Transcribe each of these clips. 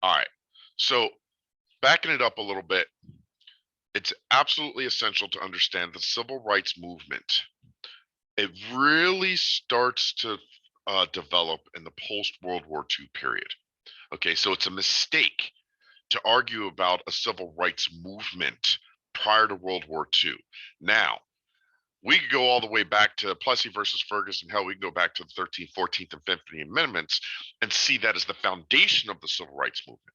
All right. So backing it up a little bit, it's absolutely essential to understand the civil rights movement. It really starts to develop in the post-World War II period. Okay, so it's a mistake to argue about a civil rights movement prior to World War II. Now, we could go all the way back to Plessy versus Ferguson. Hell, we can go back to the 13th, 14th, and 15th Amendments and see that as the foundation of the civil rights movement.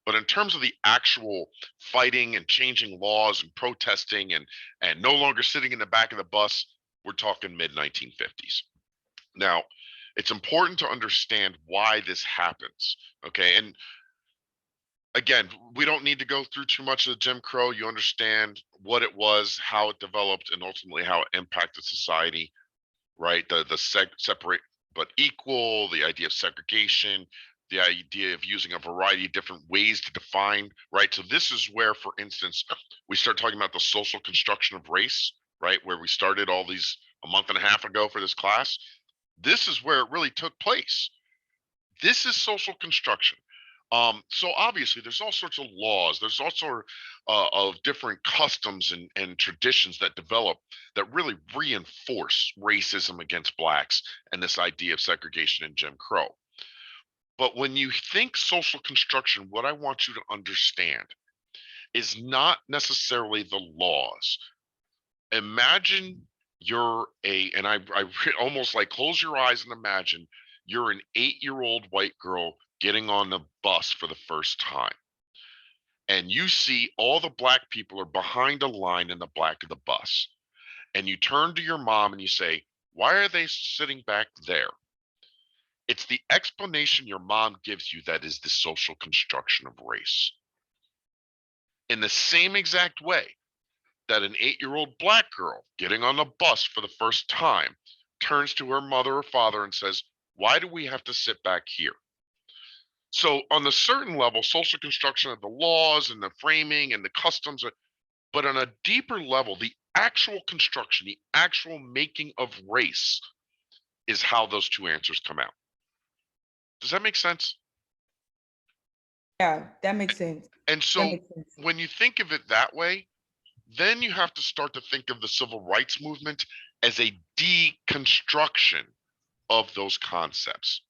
But in terms of the actual fighting and changing laws and protesting and no longer sitting in the back of the bus, we're talking mid 1950s. Now, it's important to understand why this happens. Okay, and again, we don't need to go through too much of the Jim Crow. You understand what it was, how it developed, and ultimately how it impacted society, right? The separate but equal, the idea of segregation, the idea of using a variety of different ways to define, right? So this is where, for instance, we start talking about the social construction of race, right? Where we started all these a month and a half ago for this class. This is where it really took place. This is social construction. So obviously there's all sorts of laws, there's all sort of different customs and traditions that develop that really reinforce racism against blacks and this idea of segregation and Jim Crow. But when you think social construction, what I want you to understand is not necessarily the laws. Imagine you're and I almost like close your eyes and imagine you're an 8-year-old white girl getting on the bus for the first time. And you see all the black people are behind a line in the back of the bus. And you turn to your mom and you say, "Why are they sitting back there?" It's the explanation your mom gives you that is the social construction of race. In the same exact way that an 8-year-old black girl getting on the bus for the first time turns to her mother or father and says, "Why do we have to sit back here?" So on the certain level, social construction of the laws and the framing and the customs, but on a deeper level, the actual construction, the actual making of race is how those two answers come out. Does that make sense? Yeah, that makes sense. And That so makes sense. when you think of it that way, then you have to start to think of the civil rights movement as a deconstruction of those concepts.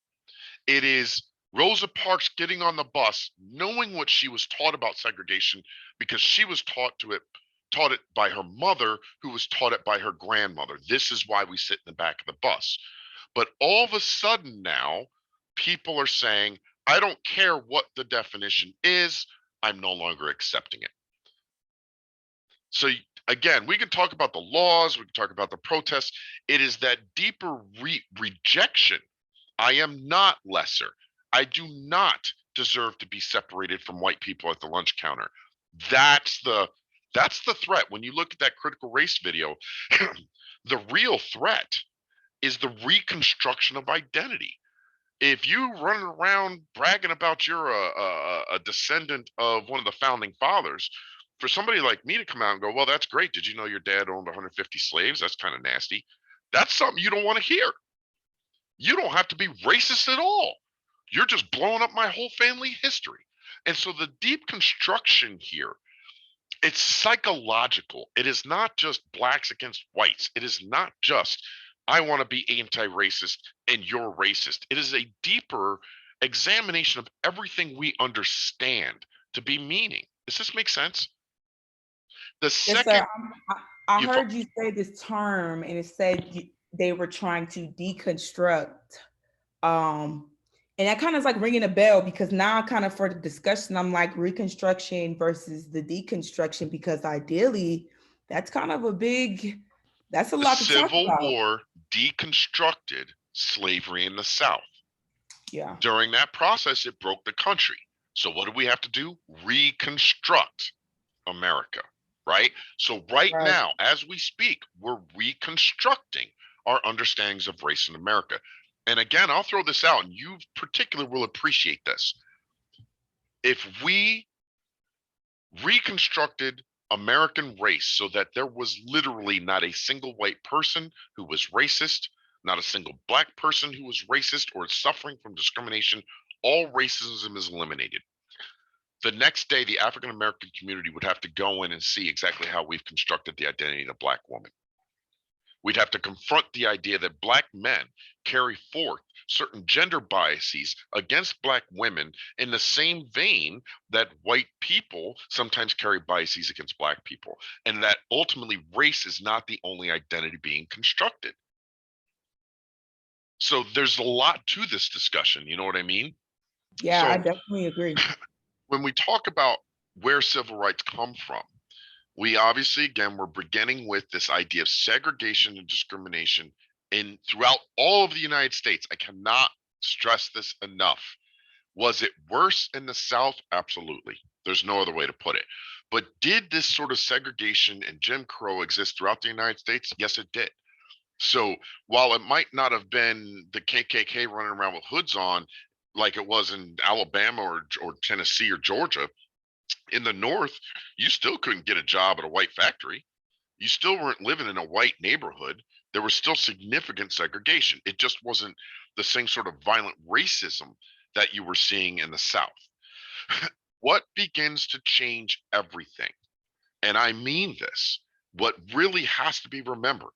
It is Rosa Parks getting on the bus, knowing what she was taught about segregation because she was taught it by her mother, who was taught it by her grandmother. This is why we sit in the back of the bus. But all of a sudden now, people are saying, "I don't care what the definition is, I'm no longer accepting it." So again, we can talk about the laws, we can talk about the protests. It is that deeper rejection. I am not lesser. I do not deserve to be separated from white people at the lunch counter. That's the that's the threat. When you look at that critical race video, the real threat is the reconstruction of identity. If you run around bragging about you're a descendant of one of the founding fathers, for somebody like me to come out and go, "Well, that's great. Did you know your dad owned 150 slaves? That's kind of nasty." That's something you don't want to hear. You don't have to be racist at all. You're just blowing up my whole family history. And so the deep construction here, it's psychological. It is not just blacks against whites. It is not just I want to be anti-racist and you're racist. It is a deeper examination of everything we understand to be meaning. Does this make sense? The Yes, sir. second I you heard you say this term, and it said they were trying to deconstruct. Um, and that kind of is like ringing a bell because now, kind of for the discussion, I'm like reconstruction versus the deconstruction because ideally, that's kind of a big, that's a the lot to talk Civil about. War deconstructed slavery in the South. Yeah. During that process, it broke the country. So what do we have to do? Reconstruct America, right? So right Right. now, as we speak, we're reconstructing our understandings of race in America. And again, I'll throw this out, and you particularly will appreciate this. If we reconstructed American race so that there was literally not a single white person who was racist, not a single black person who was racist or suffering from discrimination, all racism is eliminated. The next day, the African American community would have to go in and see exactly how we've constructed the identity of the Black woman. We'd have to confront the idea that Black men carry forth certain gender biases against Black women in the same vein that white people sometimes carry biases against Black people, and that ultimately race is not the only identity being constructed. So there's a lot to this discussion, you know what I mean? Yeah, I So definitely agree. when we talk about where civil rights come from, we obviously, again, we're beginning with this idea of segregation and discrimination in throughout all of the United States. I cannot stress this enough. Was it worse in the South? Absolutely. There's no other way to put it. But did this sort of segregation and Jim Crow exist throughout the United States? Yes, it did. So while it might not have been the KKK running around with hoods on like it was in Alabama or Tennessee or Georgia, in the North, you still couldn't get a job at a white factory. You still weren't living in a white neighborhood. There was still significant segregation. It just wasn't the same sort of violent racism that you were seeing in the South. What begins to change everything, and I mean this, what really has to be remembered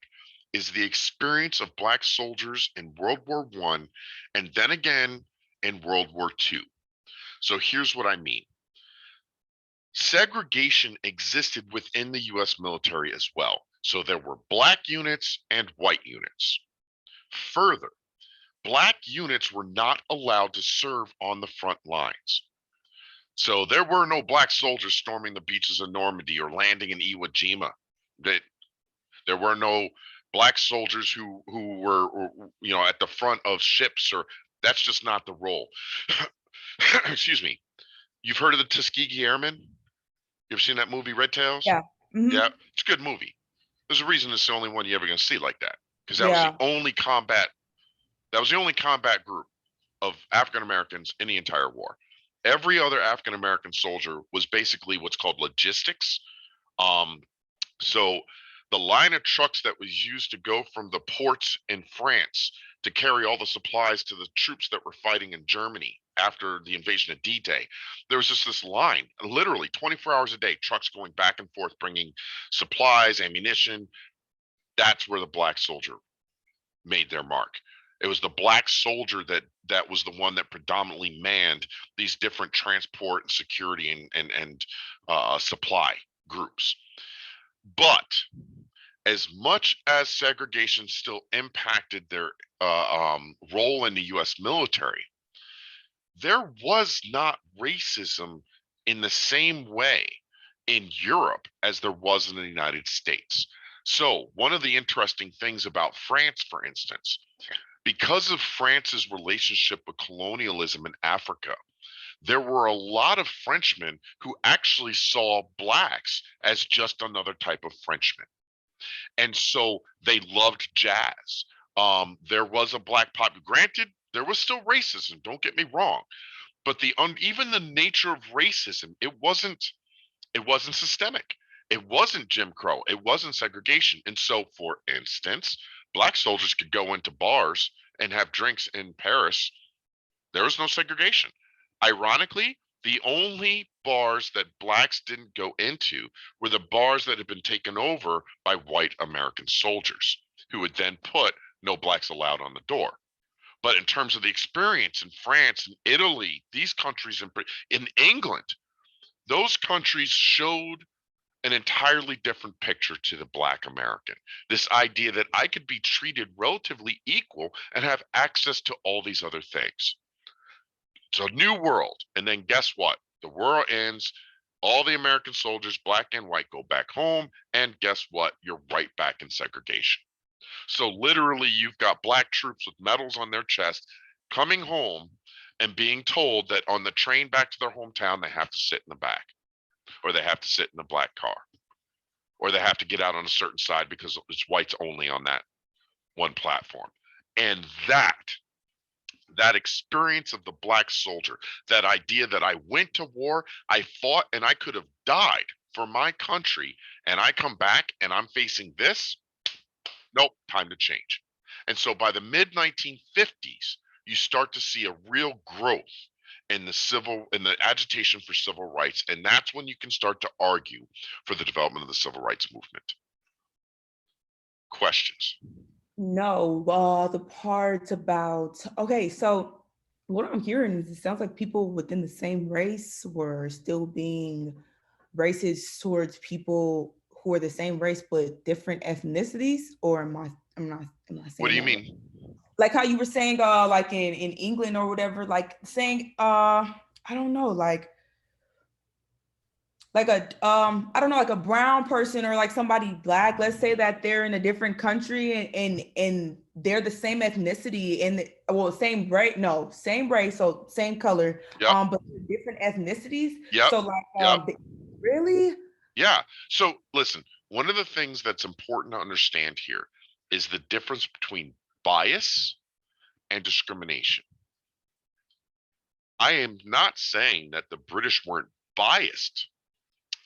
is the experience of Black soldiers in World War One and then again in World War Two. So here's what I mean. Segregation existed within the US military as well. So there were Black units and white units. Further, Black units were not allowed to serve on the front lines. So there were no Black soldiers storming the beaches of Normandy or landing in Iwo Jima. That there were no Black soldiers who were at the front of ships, or that's just not the role. Excuse me. You've heard of the Tuskegee Airmen? You ever seen that movie Red Tails? Yeah. Yeah, Hmm. it's a good movie. There's a reason it's the only one you're ever gonna see like that. Because Yeah. that was the only combat group of African Americans in the entire war. Every other African American soldier was basically what's called logistics. Um, so the line of trucks that was used to go from the ports in France to carry all the supplies to the troops that were fighting in Germany after the invasion of D-Day, there was just this line, literally 24 hours a day, trucks going back and forth bringing supplies, ammunition. That's where the Black soldier made their mark. It was the Black soldier that was the one that predominantly manned these different transport and security and supply groups. But as much as segregation still impacted their role in the U.S. military, there was not racism in the same way in Europe as there was in the United States. So, one of the interesting things about France, for instance, because of France's relationship with colonialism in Africa, there were a lot of Frenchmen who actually saw Blacks as just another type of Frenchman. And so they loved jazz. There was a Black pop. Granted, there was still racism. Don't get me wrong, but even the nature of racism, it wasn't systemic. It wasn't Jim Crow. It wasn't segregation. And so, for instance, Black soldiers could go into bars and have drinks in Paris. There was no segregation. Ironically, the only bars that Blacks didn't go into were the bars that had been taken over by white American soldiers, who would then put no Blacks allowed on the door. But in terms of the experience in France and Italy, these countries in England, those countries showed an entirely different picture to the Black American. This idea that I could be treated relatively equal and have access to all these other things. It's a new world. And then guess what? The world ends. All the American soldiers, Black and white, go back home. And guess what? You're right back in segregation. So literally, you've got Black troops with medals on their chest coming home and being told that on the train back to their hometown, they have to sit in the back, or they have to sit in the Black car, or they have to get out on a certain side because it's whites only on that one platform. And that experience of the Black soldier, that idea that I went to war, I fought, and I could have died for my country, and I come back and I'm facing this. Nope, time to change. And so by the mid 1950s, you start to see a real growth in the agitation for civil rights, and that's when you can start to argue for the development of the civil rights movement. Questions? No, the parts about, okay, so what I'm hearing is it sounds like people within the same race were still being racist towards people who are the same race but different ethnicities, or am I What saying do you that right? mean? Like how you were saying, like in England or whatever, like saying, I don't know, like a I don't know, like a brown person or like somebody black, let's say that they're in a different country and they're the same ethnicity and well, same race, no, same race, so same color, Yep. but different ethnicities. Yep. So like Yep. really? Yeah. So listen, one of the things that's important to understand here is the difference between bias and discrimination. I am not saying that the British weren't biased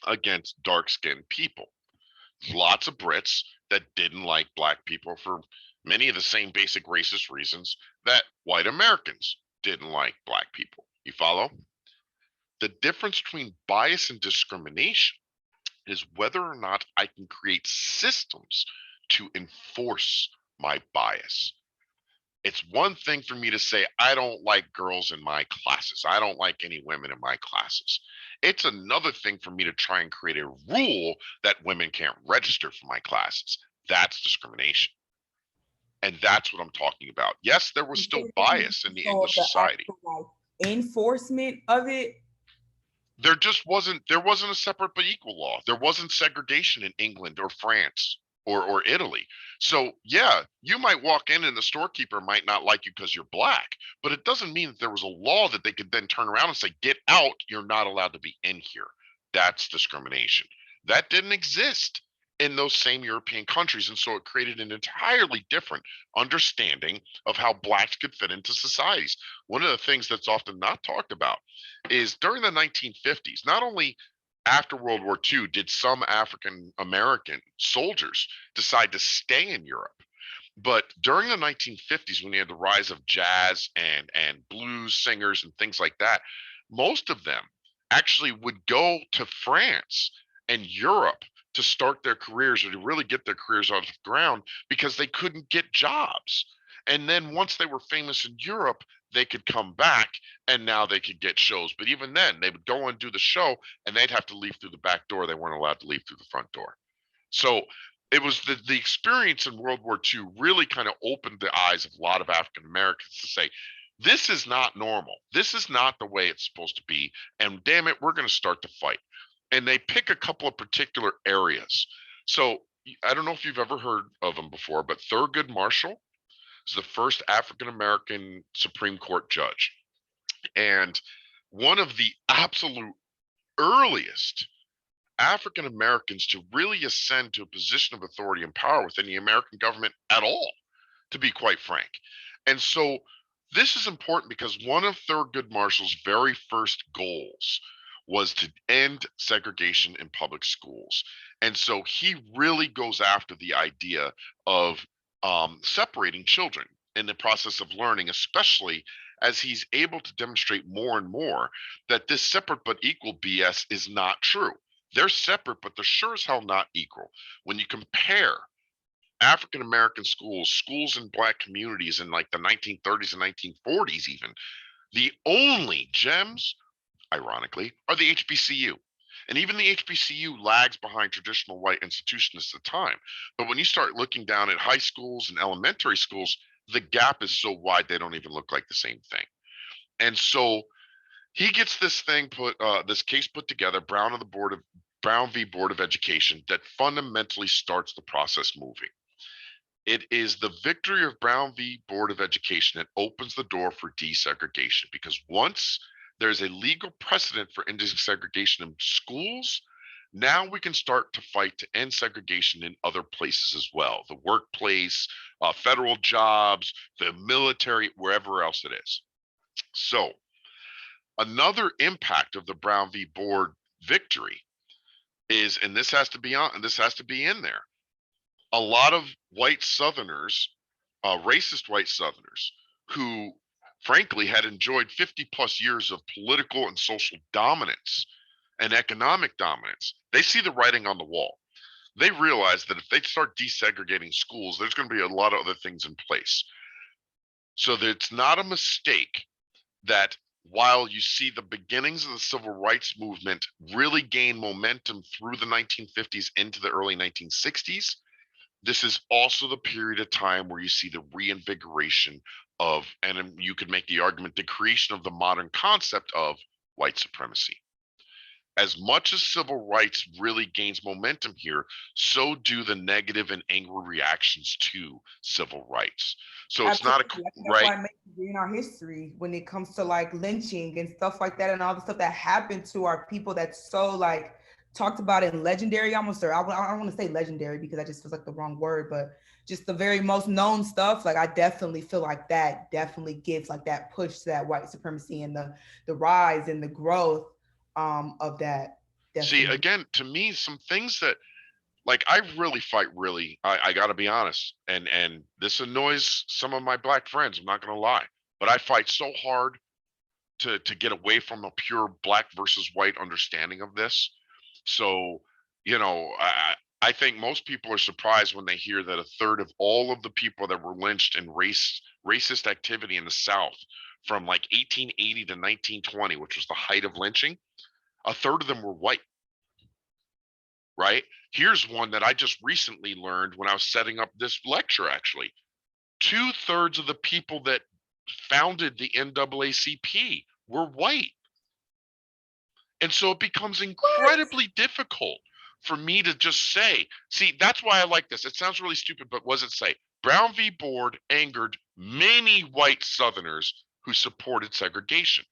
against dark-skinned people. Lots of Brits that didn't like black people for many of the same basic racist reasons that white Americans didn't like black people. You follow? The difference between bias and discrimination is whether or not I can create systems to enforce my bias. It's one thing for me to say, I don't like girls in my classes. I don't like any women in my classes. It's another thing for me to try and create a rule that women can't register for my classes. That's discrimination. And that's what I'm talking about. Yes, there was still bias in the So English the society. actual like enforcement of it. There wasn't a separate but equal law. There wasn't segregation in England or France or Italy. So yeah, you might walk in and the storekeeper might not like you because you're black, but it doesn't mean that there was a law that they could then turn around and say, get out, you're not allowed to be in here. That's discrimination. That didn't exist in those same European countries. And so it created an entirely different understanding of how blacks could fit into societies. One of the things that's often not talked about is during the 1950s, not only after World War II did some African American soldiers decide to stay in Europe, but during the 1950s, when you had the rise of jazz and blues singers and things like that, most of them actually would go to France and Europe to start their careers or to really get their careers off the ground because they couldn't get jobs. And then once they were famous in Europe, they could come back and now they could get shows. But even then, they would go and do the show and they'd have to leave through the back door. They weren't allowed to leave through the front door. So it was the experience in World War II really kind of opened the eyes of a lot of African Americans to say, this is not normal. This is not the way it's supposed to be. And damn it, we're going to start to fight. And they pick a couple of particular areas. So I don't know if you've ever heard of them before, but Thurgood Marshall is the first African American Supreme Court judge. And one of the absolute earliest African Americans to really ascend to a position of authority and power within the American government at all, to be quite frank. And so this is important because one of Thurgood Marshall's very first goals was to end segregation in public schools. And so he really goes after the idea of separating children in the process of learning, especially as he's able to demonstrate more and more that this separate but equal BS is not true. They're separate, but they're sure as hell not equal. When you compare African American schools, schools in black communities in like the 1930s and 1940s, even, the only gems, ironically, are the HBCU. And even the HBCU lags behind traditional white institutions at the time. But when you start looking down at high schools and elementary schools, the gap is so wide they don't even look like the same thing. And so he gets this case put together, Brown v. Board of Education, that fundamentally starts the process moving. It is the victory of Brown v. Board of Education that opens the door for desegregation, because once there's a legal precedent for ending segregation in schools, now we can start to fight to end segregation in other places as well, the workplace, federal jobs, the military, wherever else it is. So another impact of the Brown v. Board victory is, and this has to be on, and this has to be in there, a lot of white Southerners, racist white Southerners, who frankly, had enjoyed 50 plus years of political and social dominance and economic dominance. They see the writing on the wall. They realize that if they start desegregating schools, there's going to be a lot of other things in place. So that it's not a mistake that while you see the beginnings of the civil rights movement really gain momentum through the 1950s into the early 1960s, this is also the period of time where you see the reinvigoration of, and you could make the argument, the creation of the modern concept of white supremacy. As much as civil rights really gains momentum here, so do the negative and angry reactions to civil rights. So it's not a Absolutely. I think that's right. why it makes it in our history when it comes to like lynching and stuff like that and all the stuff that happened to our people that's so like talked about in legendary almost, or I don't want to say legendary because that just feels like the wrong word, but just the very most known stuff. Like I definitely feel like that definitely gives like that push to that white supremacy and the rise and the growth of that. See, Definitely. again, to me, some things that like I really fight really, I gotta be honest, and this annoys some of my black friends, I'm not gonna lie, but I fight so hard to get away from a pure black versus white understanding of this. So, you know, I think most people are surprised when they hear that a third of all of the people that were lynched in racist activity in the South from like 1880 to 1920, which was the height of lynching, a third of them were white, right? Here's one that I just recently learned when I was setting up this lecture, actually. Two-thirds of the people that founded the NAACP were white. And so it becomes incredibly difficult for me to just say, see, that's why I like this. It sounds really stupid, but what does it say? Brown v. Board angered many white Southerners who supported segregation.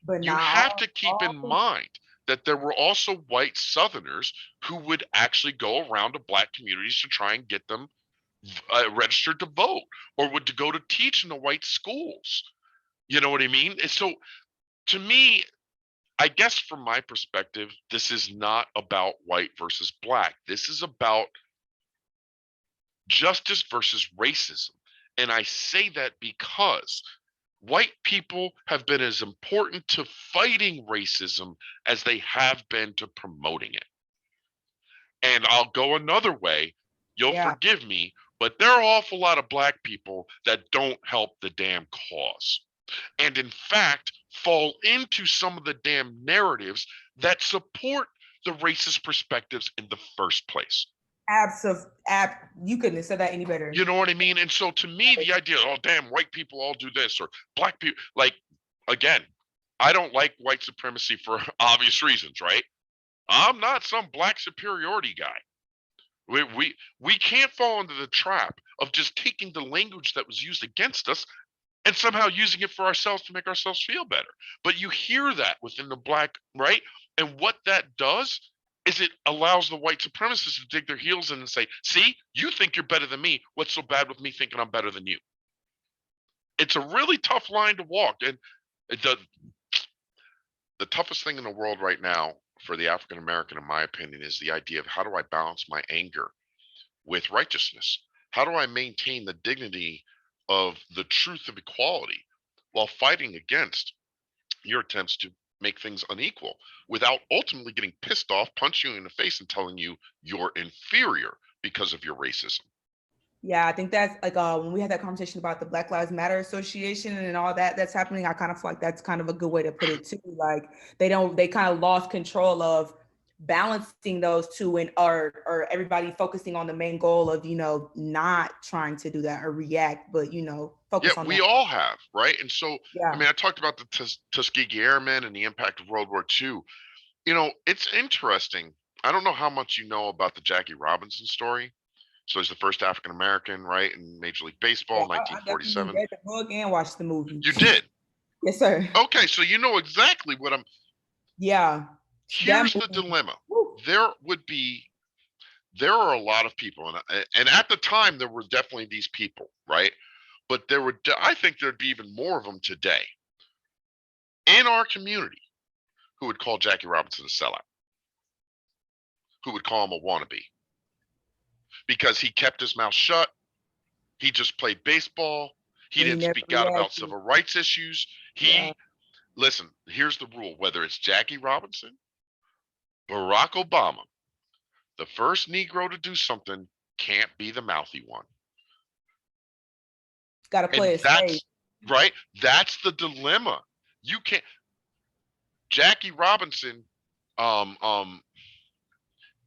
But You now have to keep in mind that there were also white Southerners who would actually go around to black communities to try and get them registered to vote or would to go to teach in the white schools. You know what I mean? And so to me, I guess from my perspective, this is not about white versus black. This is about justice versus racism. And I say that because white people have been as important to fighting racism as they have been to promoting it. And I'll go another way. You'll yeah. forgive me, but there are an awful lot of black people that don't help the damn cause. And in fact, fall into some of the damn narratives that support the racist perspectives in the first place. You couldn't have said that any better. You know what I mean? And so to me, the idea, oh, damn, white people all do this, or black people, like, again, I don't like white supremacy for obvious reasons, right? I'm not some black superiority guy. We can't fall into the trap of just taking the language that was used against us and somehow using it for ourselves to make ourselves feel better. But you hear that within the black, right? And what that does is it allows the white supremacists to dig their heels in and say, see, you think you're better than me. What's so bad with me thinking I'm better than you? It's a really tough line to walk. And the toughest thing in the world right now for the African American, in my opinion, is the idea of how do I balance my anger with righteousness? How do I maintain the dignity of the truth of equality while fighting against your attempts to make things unequal without ultimately getting pissed off, punching you in the face, and telling you you're inferior because of your racism? Yeah, I think that's like when we had that conversation about the Black Lives Matter Association and all that that's happening. I kind of feel like that's kind of a good way to put it too. Like they kind of lost control of balancing those two and or everybody focusing on the main goal of not trying to do that or react, but Yeah, focus on we that. all have, right? And so, I Yeah. mean, I talked about the Tuskegee Airmen and the impact of World War II. You know, it's interesting. I don't know how much you know about the Jackie Robinson story. So he's the first African American, right, in Major League Baseball, Yeah, I definitely 1947. read the book and watched the movie. You did. Yes, sir. Okay, so you know exactly what I'm. Yeah. That Here's the movie. dilemma. Woo. There would be, there are a lot of people, and at the time there were definitely these people, right? But there would, I think there'd be even more of them today in our community who would call Jackie Robinson a sellout, who would call him a wannabe because he kept his mouth shut. He just played baseball. He And he didn't never speak out about reacted. civil rights issues. Yeah. Listen, here's the rule, whether it's Jackie Robinson, Barack Obama, the first Negro to do something can't be the mouthy one. Got to And play it safe. that's right. That's the dilemma. You can't. Jackie Robinson, um, um,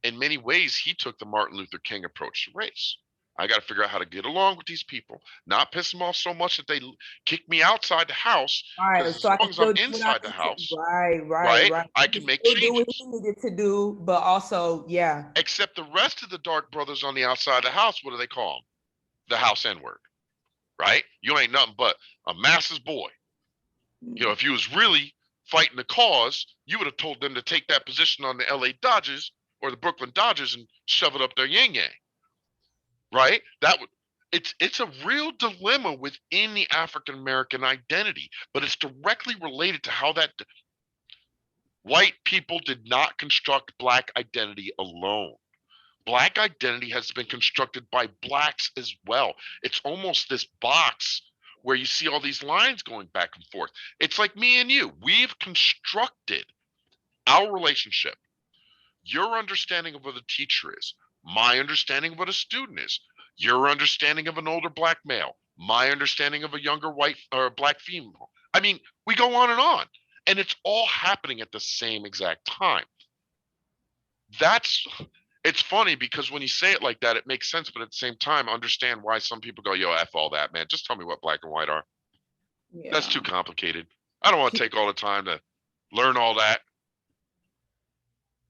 in many ways, he took the Martin Luther King approach to race. I got to figure out how to get along with these people, not piss them off so much that they kick me outside the house. Because Right. as So I long can as I'm still do what I inside the need to. house, Right, right, right, right. I He can can make still do what he changes. needed to do, but also, yeah. Except the rest of the dark brothers on the outside of the house, what do they call them? The house N word, right? You ain't nothing but a masses boy. If you was really fighting the cause, you would have told them to take that position on the LA Dodgers or the Brooklyn Dodgers and shove it up their yang yang, right? That would it's a real dilemma within the African American identity, but it's directly related to how that white people did not construct black identity alone. Black identity has been constructed by blacks as well. It's almost this box where you see all these lines going back and forth. It's like me and you. We've constructed our relationship. Your understanding of what a teacher is, my understanding of what a student is, your understanding of an older black male, my understanding of a younger white or black female. I mean, we go on and on. And it's all happening at the same exact time. That's it's funny because when you say it like that, it makes sense, but at the same time, understand why some people go, yo, F all that, man. Just tell me what black and white are. That's too Yeah. complicated. I don't want to take all the time to learn all that.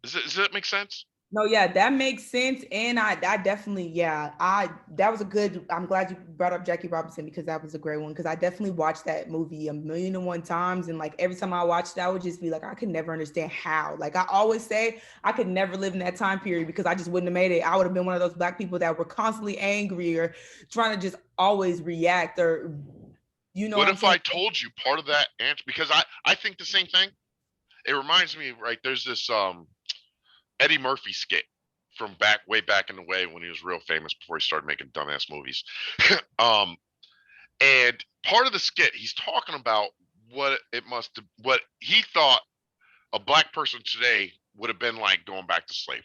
Does that make sense? No, yeah, that makes sense. And I definitely, yeah, that was a good, I'm glad you brought up Jackie Robinson because that was a great one. Cause I definitely watched that movie a million and one times. And like every time I watched it, I would just be like, I could never understand how. Like I always say, I could never live in that time period because I just wouldn't have made it. I would have been one of those black people that were constantly angry or trying to just always react or, you know What what I'm if saying? I told you part of that answer? Because I think the same thing. It reminds me, right? There's this Eddie Murphy skit from way back in the way when he was real famous before he started making dumbass movies. um, and part of the skit, he's talking about what he thought a black person today would have been like going back to slavery.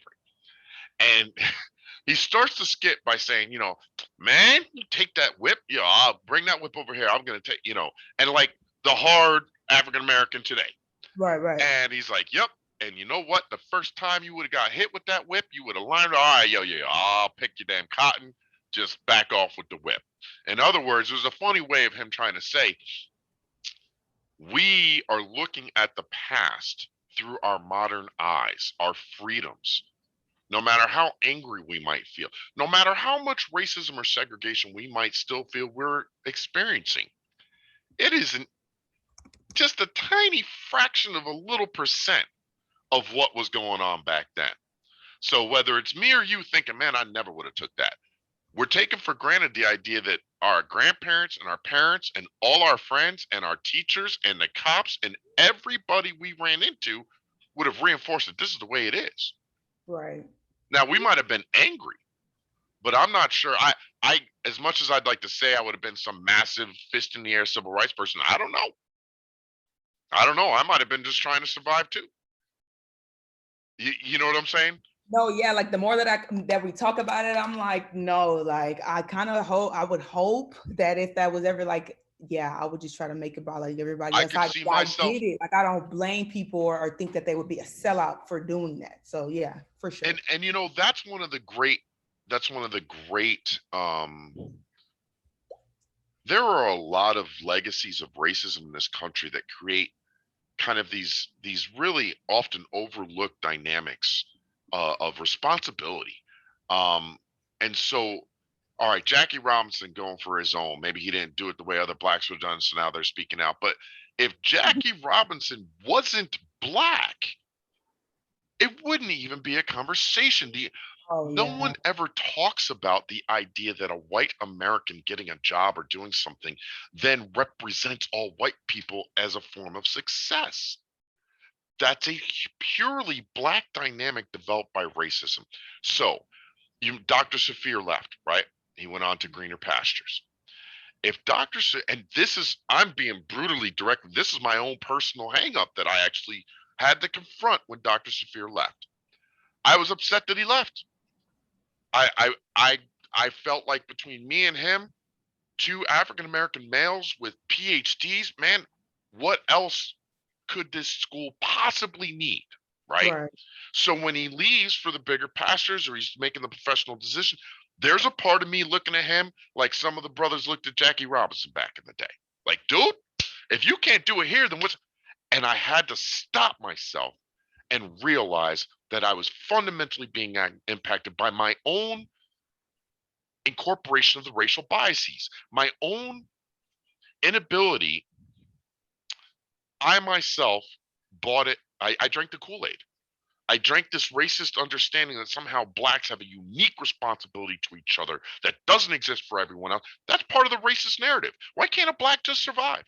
And he starts the skit by saying, man, you take that whip, I'll bring that whip over here. I'm gonna take, and like the hard African American today. Right, right. And he's like, yep. And you know what? The first time you would have got hit with that whip, you would have learned, all right, yo, I'll pick your damn cotton. Just back off with the whip. In other words, it was a funny way of him trying to say, we are looking at the past through our modern eyes, our freedoms. No matter how angry we might feel, no matter how much racism or segregation we might still feel we're experiencing, it isn't just a tiny fraction of a little percent of what was going on back then. So whether it's me or you thinking, man, I never would have took that, we're taking for granted the idea that our grandparents and our parents and all our friends and our teachers and the cops and everybody we ran into would have reinforced that this is the way it is. Right. Now we might have been angry, but I'm not sure. I as much as I'd like to say I would have been some massive fist in the air civil rights person, I don't know. I don't know. I might have been just trying to survive too. You know what I'm saying? No, yeah, like the more that we talk about it, I'm like, no, like I kind of hope I would hope that if that was ever like, yeah, I would just try to make it about like everybody I else. could see I myself, get it. Like I don't blame people or think that they would be a sellout for doing that. So yeah, for sure. and that's one of the great there are a lot of legacies of racism in this country that create kind of these really often overlooked dynamics of responsibility. Um, and so, all right, Jackie Robinson going for his own. Maybe he didn't do it the way other blacks would have done, so now they're speaking out. But if Jackie Robinson wasn't black, it wouldn't even be a conversation. Oh No yeah. one ever talks about the idea that a white American getting a job or doing something then represents all white people as a form of success. That's a purely black dynamic developed by racism. So, Dr. Saphir left, right? He went on to greener pastures. if doctors, and this is, I'm being brutally direct, this is my own personal hang up that I actually had to confront when Dr. Shafir left. I was upset that he left. I I I I felt like between me and him, two African American males with PhDs, man, what else could this school possibly need? Right. Right. So when he leaves for the bigger pastures or he's making the professional decision, there's a part of me looking at him like some of the brothers looked at Jackie Robinson back in the day. Like, dude, if you can't do it here, then what's, and I had to stop myself and realize that I was fundamentally being impacted by my own incorporation of the racial biases, my own inability. I myself bought it. I drank the Kool-Aid. I drank this racist understanding that somehow blacks have a unique responsibility to each other that doesn't exist for everyone else. That's part of the racist narrative. Why can't a black just survive?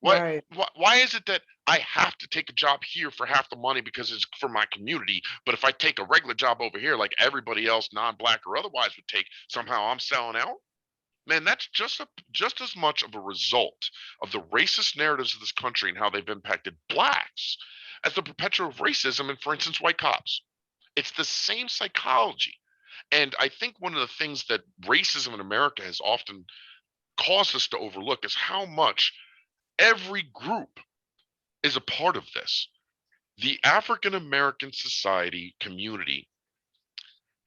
Why, Right. why is it that I have to take a job here for half the money because it's for my community, but if I take a regular job over here like everybody else, non-black or otherwise, would take, somehow I'm selling out? Man, that's just as much of a result of the racist narratives of this country and how they've impacted blacks as the perpetual of racism and, for instance, white cops. It's the same psychology. And I think one of the things that racism in America has often caused us to overlook is how much every group is a part of this. The African American society community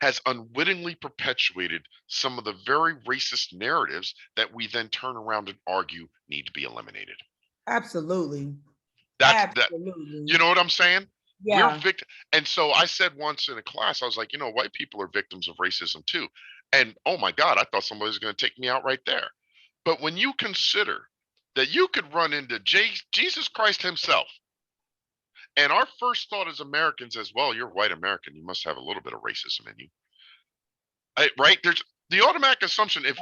has unwittingly perpetuated some of the very racist narratives that we then turn around and argue need to be eliminated. Absolutely. That, Absolutely. you know what I'm saying? We're Yeah. victim. And so I said once in a class, I was like, white people are victims of racism too. And oh my God, I thought somebody was going to take me out right there. But when you consider that you could run into Jesus Christ himself, and our first thought as Americans is, well, you're white American, you must have a little bit of racism in you. Right? There's the automatic assumption. If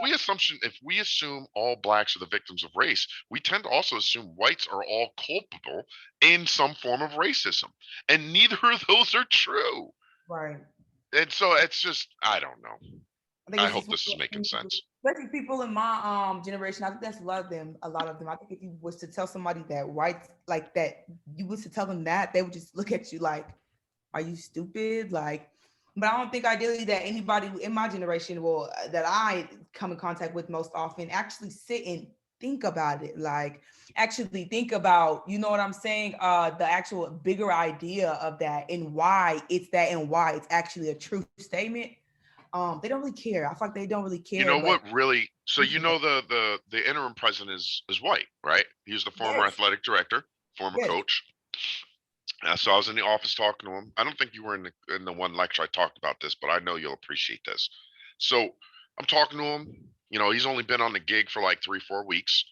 we assume all blacks are the victims of race, we tend to also assume whites are all culpable in some form of racism, and neither of those are true. Right. And so it's just, I don't know. I think I it's hope just this is making sense. especially people in my generation. I think that's a lot of them. A lot of them. I think if you was to tell somebody that whites like that, you was to tell them that, they would just look at you like, "Are you stupid?" Like, but I don't think ideally that anybody in my generation will that I come in contact with most often actually sit and think about it. Like, actually think about, you know what I'm saying? The actual bigger idea of that and why it's that and why it's actually a true statement. They don't really care. I feel like they don't really You care, know but what really, so yeah. the interim president is white, right? He was the former Yes, athletic director, former yes, coach. So I was in the office talking to him. I don't think you were in the one lecture I talked about this, but I know you'll appreciate this. So I'm talking to him. He's only been on the gig for like 3-4 weeks.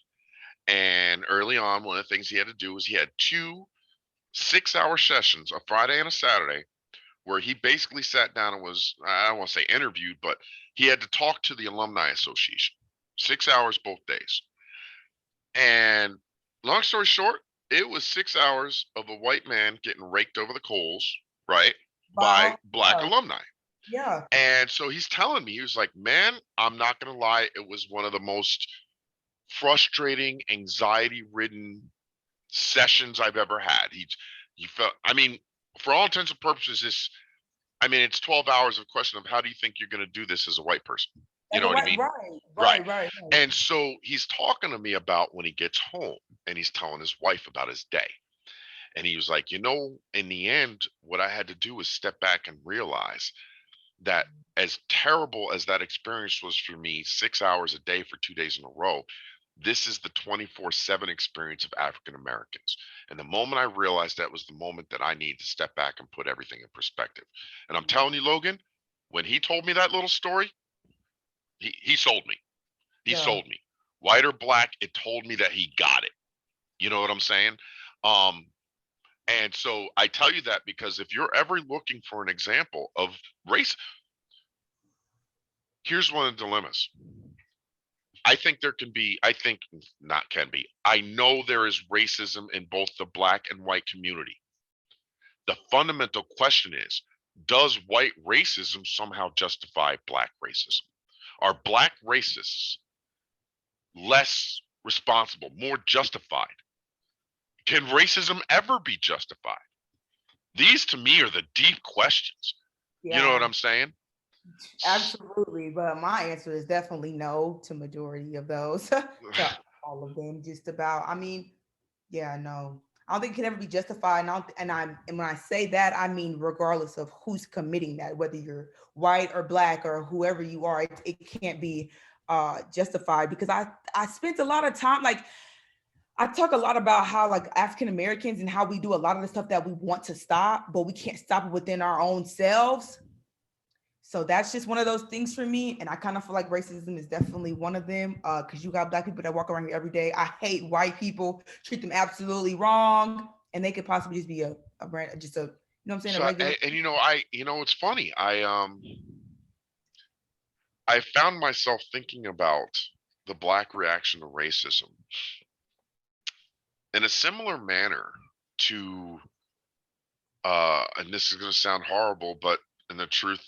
And early on, one of the things he had to do was he had two 6-hour sessions, a Friday and a Saturday, where he basically sat down and was, I don't want to say interviewed, but he had to talk to the Alumni Association. 6 hours both days. And long story short, it was 6 hours of a white man getting raked over the coals, right, by wow, black alumni. yeah, And so he's telling me, he was like, man, I'm not going to lie. It was one of the most frustrating, anxiety ridden sessions I've ever had. He felt, I mean, for all intents and purposes, it's 12 hours of question of how do you think you're going to do this as a white person? You as know a what I white, mean? right, Right. right, right, right. And so he's talking to me about when he gets home and he's telling his wife about his day. And he was like, in the end, what I had to do was step back and realize that as terrible as that experience was for me, 6 hours a day for 2 days in a row, this is the 24/7 experience of African Americans. And the moment I realized that was the moment that I needed to step back and put everything in perspective. And I'm telling you, Logan, when he told me that little story, he sold me. He Yeah, sold me. White or black, it told me that he got it. You know what I'm saying? Um, and so I tell you that because if you're ever looking for an example of race, here's one of the dilemmas. I think not can be. I know there is racism in both the black and white community. The fundamental question is, does white racism somehow justify black racism? Are black racists less responsible, more justified? Can racism ever be justified? These to me are the deep questions. You know what Yeah, I'm saying? absolutely. But my answer is definitely no to majority of those, to all of them, just about. I mean, yeah, no. I don't think it can ever be justified. And, I don't, and when I say that, I mean regardless of who's committing that, whether you're white or black or whoever you are, it can't be justified because I spent a lot of time like I talk a lot about how like African Americans and how we do a lot of the stuff that we want to stop, but we can't stop it within our own selves. So that's just one of those things for me. And I kind of feel like racism is definitely one of them. Because you got black people that walk around here every day. I hate white people, treat them absolutely wrong. And they could possibly just be a brand, just a, you know what I'm saying, a So regular. and it's funny. I found myself thinking about the black reaction to racism in a similar manner to and this is going to sound horrible, but in the truth,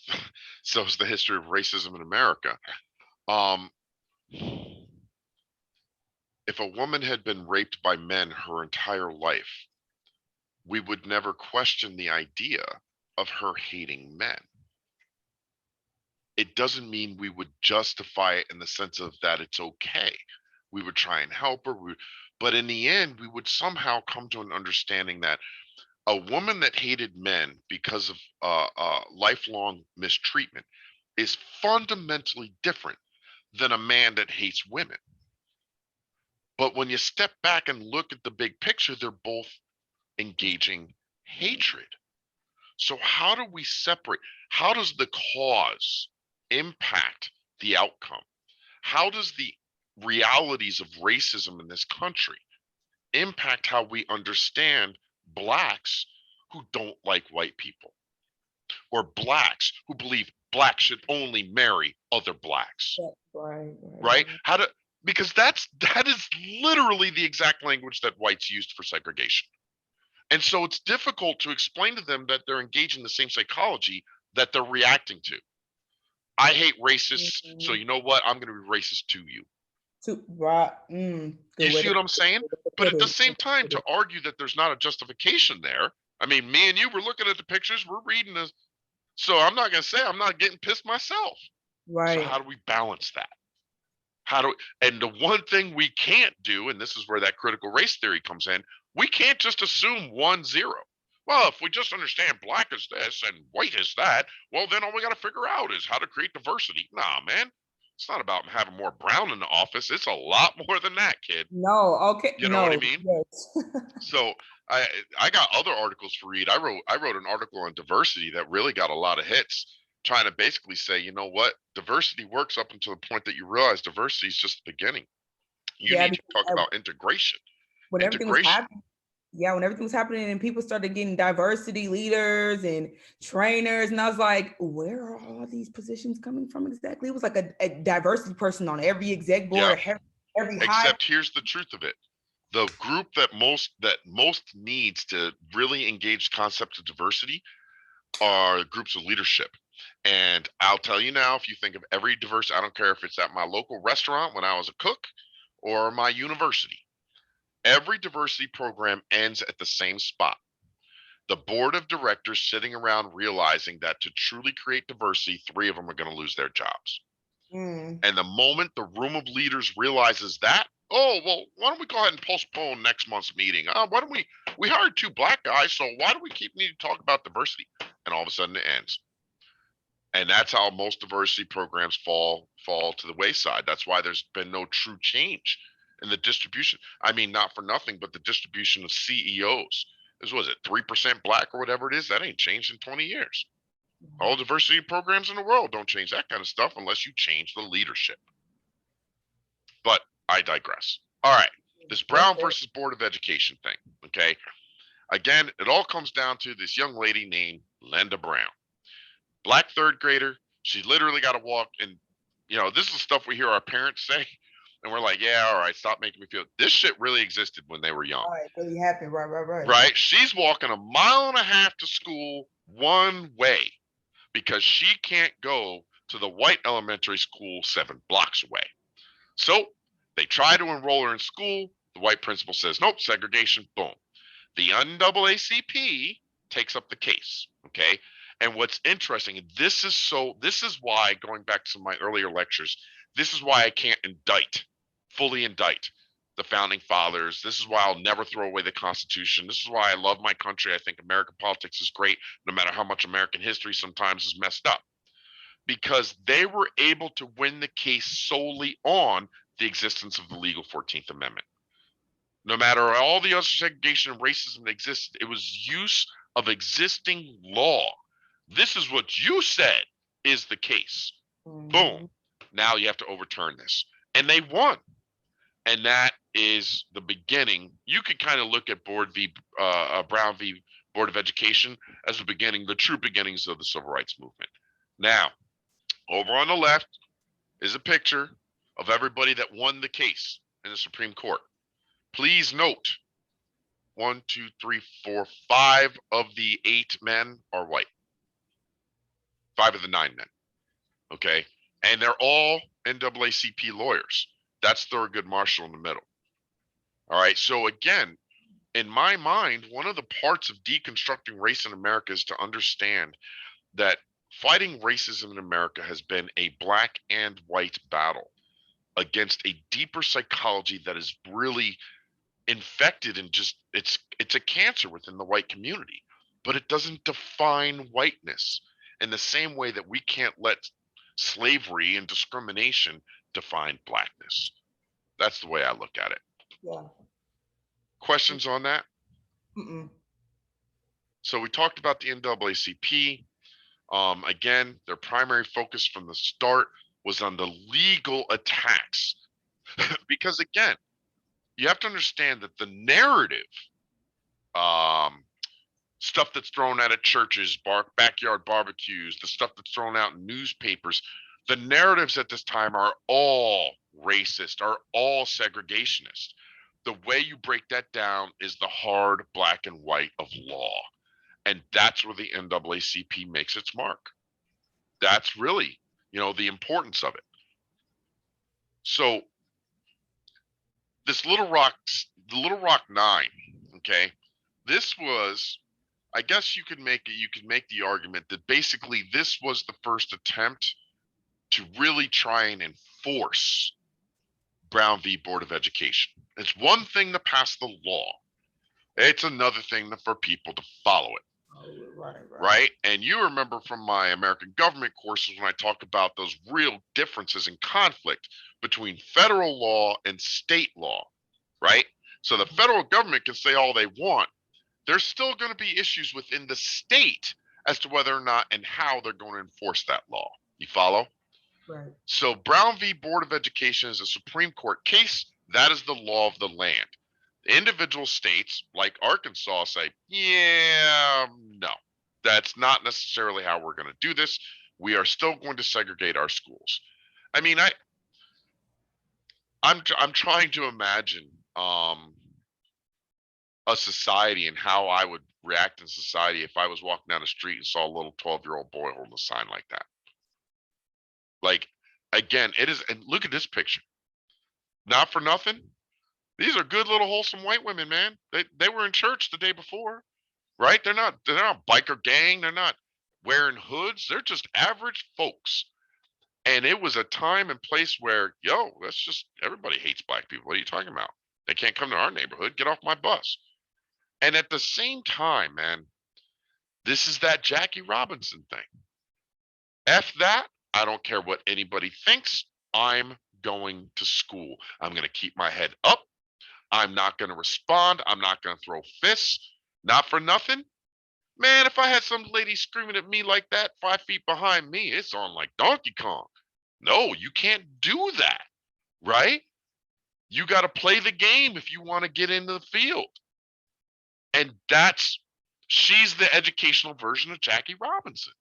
so is the history of racism in America. Um, if a woman had been raped by men her entire life, we would never question the idea of her hating men. It doesn't mean we would justify it in the sense of that it's okay. We would try and help her, but in the end, we would somehow come to an understanding that a woman that hated men because of lifelong mistreatment is fundamentally different than a man that hates women. But when you step back and look at the big picture, they're both engaging hatred. So, how do we separate? How does the cause impact the outcome? How does the realities of racism in this country impact how we understand blacks who don't like white people, or blacks who believe blacks should only marry other blacks? Right, Right? right. Because that is literally the exact language that whites used for segregation. And so it's difficult to explain to them that they're engaging the same psychology that they're reacting to. I hate racists, so Mhm. you know what? I'm going to be racist to you. Right. You Good way see to what I'm saying? But put at the it. same time, to argue that there's not a justification there, I mean, me and you were looking at the pictures, we're reading this. So I'm not going to say I'm not getting pissed myself. So Right. how do we balance that? How do and the one thing we can't do, and this is where that critical race theory comes in, we can't just assume 1-0. Well, if we just understand black is this and white is that, well, then all we got to figure out is how to create diversity. Nah, man, it's not about having more brown in the office. It's a lot more than that, kid. No, okay. You know what I No, mean? yes. So I I got other articles to read. I wrote an article on diversity that really got a lot of hits, trying to basically say, you know what, diversity works up until the point that you realize diversity is just the beginning. You Yeah, need to because talk about integration. when everything was Integration. happening, yeah, when everything was happening and people started getting diversity leaders and trainers, and I was like, where are all these positions coming from exactly? It was like a diversity person on every exec board Yeah. or every high. Except here's the truth of it. The group that most needs to really engage concept of diversity are groups of leadership. And I'll tell you now, if you think of every diverse, I don't care if it's at my local restaurant when I was a cook or my university, every diversity program ends at the same spot. The board of directors sitting around realizing that to truly create diversity, three of them are going to lose their jobs. Mm, And the moment the room of leaders realizes that, oh, well, why don't we go ahead and postpone next month's meeting? Why don't we hired two black guys, so why do we keep needing to talk about diversity? And all of a sudden it ends. And that's how most diversity programs fall to the wayside. That's why there's been no true change in the distribution. I mean, not for nothing, but the distribution of CEOs is, was it 3% black or whatever it is? That ain't changed in 20 years. All diversity programs in the world don't change that kind of stuff unless you change the leadership. But I digress. All right, this go Brown for it. versus Board of Education thing. Okay, again, it all comes down to this young lady named Linda Brown, black third grader. She literally got to walk, and this is the stuff we hear our parents say, and we're like, yeah, all right, stop making me feel. This shit really existed when they were young, All right, really happened. Right, right, right. right? She's walking a mile and a half to school one way because she can't go to the white elementary school 7 blocks away. So They try to enroll her in school. The white principal says, nope, segregation, boom. The NAACP takes up the case, okay? And what's interesting, this is why, going back to my earlier lectures, this is why I can't fully indict the founding fathers. This is why I'll never throw away the Constitution. This is why I love my country. I think American politics is great, no matter how much American history sometimes is messed up. Because they were able to win the case solely on the existence of the legal 14th Amendment. No matter all the other segregation and racism that existed, it was use of existing law. This is what you said is the case. Boom. Now you have to overturn this. And they won. And that is the beginning. You could kind of look at Brown v. Board of Education as the beginning, the true beginnings of the civil rights movement. Now, over on the left is a picture of everybody that won the case in the Supreme Court. Please note, 1, 2, 3, 4, 5 of the 8 men are white. 5 of the 9 men. Okay. And they're all NAACP lawyers. That's Thurgood Marshall in the middle. All right. So again, in my mind, one of the parts of deconstructing race in America is to understand that fighting racism in America has been a black and white battle against a deeper psychology that is really infected and just it's a cancer within the white community, but it doesn't define whiteness in the same way that we can't let slavery and discrimination define blackness. That's the way I look at it. Yeah. Questions on that? Mm-mm. So we talked about the NAACP. Again, their primary focus from the start was on the legal attacks. Because again, you have to understand that the narrative, stuff that's thrown out at churches, backyard barbecues, the stuff that's thrown out in newspapers, the narratives at this time are all racist, are all segregationist. The way you break that down is the hard black and white of law. And that's where the NAACP makes its mark. That's really, the importance of it. So the Little Rock Nine, okay, this was, I guess you could make the argument that basically this was the first attempt to really try and enforce Brown v. Board of Education. It's one thing to pass the law. It's another thing for people to follow it. Right. And you remember from my American government courses when I talk about those real differences in conflict between federal law and state law, right? So the federal government can say all they want. There's still going to be issues within the state as to whether or not and how they're going to enforce that law. You follow? Right. So Brown v. Board of Education is a Supreme Court case. That is the law of the land. Individual states like Arkansas say, yeah, no, that's not necessarily how we're going to do this. We are still going to segregate our schools. I mean, I'm trying to imagine a society and how I would react in society if I was walking down the street and saw a little 12-year-old boy holding a sign like that. Like, again, it is, and look at this picture. Not for nothing. These are good little wholesome white women, man. They were in church the day before, right? They're not biker gang. They're not wearing hoods. They're just average folks. And it was a time and place where, that's just, everybody hates black people. What are you talking about? They can't come to our neighborhood. Get off my bus. And at the same time, man, this is that Jackie Robinson thing. F that. I don't care what anybody thinks. I'm going to school. I'm going to keep my head up. I'm not going to respond. I'm not going to throw fists. Not for nothing. Man, if I had some lady screaming at me like that 5 feet behind me, it's on like Donkey Kong. No, you can't do that, right? You got to play the game if you want to get into the field. And she's the educational version of Jackie Robinson.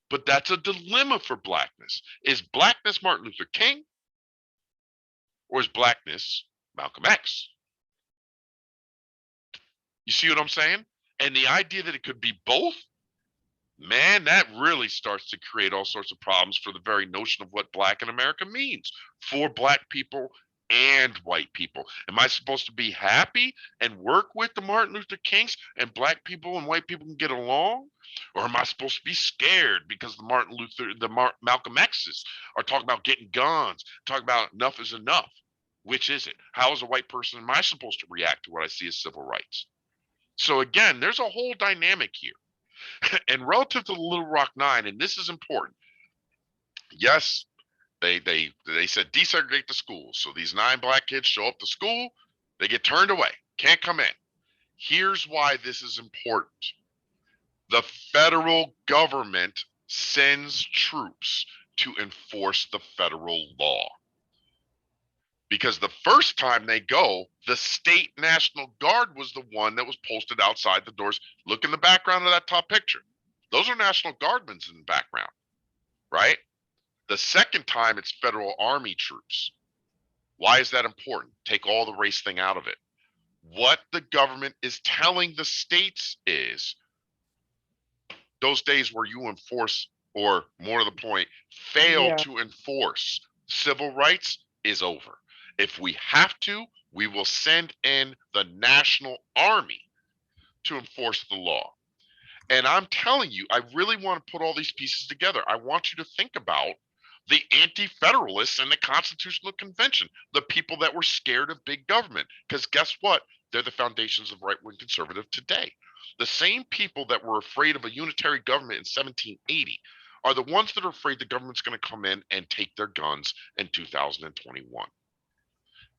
But that's a dilemma for blackness. Is blackness Martin Luther King? Or is blackness Malcolm X? You see what I'm saying? And the idea that it could be both, man, that really starts to create all sorts of problems for the very notion of what black in America means for black people and white people? Am I supposed to be happy and work with the Martin Luther Kings and black people and white people can get along? Or am I supposed to be scared because Malcolm X's are talking about getting guns, talking about enough is enough? Which is it? How as a white person am I supposed to react to what I see as civil rights? So again, there's a whole dynamic here. And relative to the Little Rock Nine, and this is important. Yes, they said desegregate the schools. So these 9 black kids show up to school, they get turned away, can't come in. Here's why this is important. The federal government sends troops to enforce the federal law. Because the first time they go, the state National Guard was the one that was posted outside the doors. Look in the background of that top picture. Those are National Guardsmen in the background, right? The second time, it's federal army troops. Why is that important? Take all the race thing out of it. What the government is telling the states is those days where you enforce, or more to the point, fail Yeah. to enforce civil rights is over. If we have to, we will send in the National Army to enforce the law. And I'm telling you, I really want to put all these pieces together. I want you to think about the anti-federalists in the Constitutional Convention, the people that were scared of big government. Because guess what? They're the foundations of right-wing conservative today. The same people that were afraid of a unitary government in 1780 are the ones that are afraid the government's going to come in and take their guns in 2021.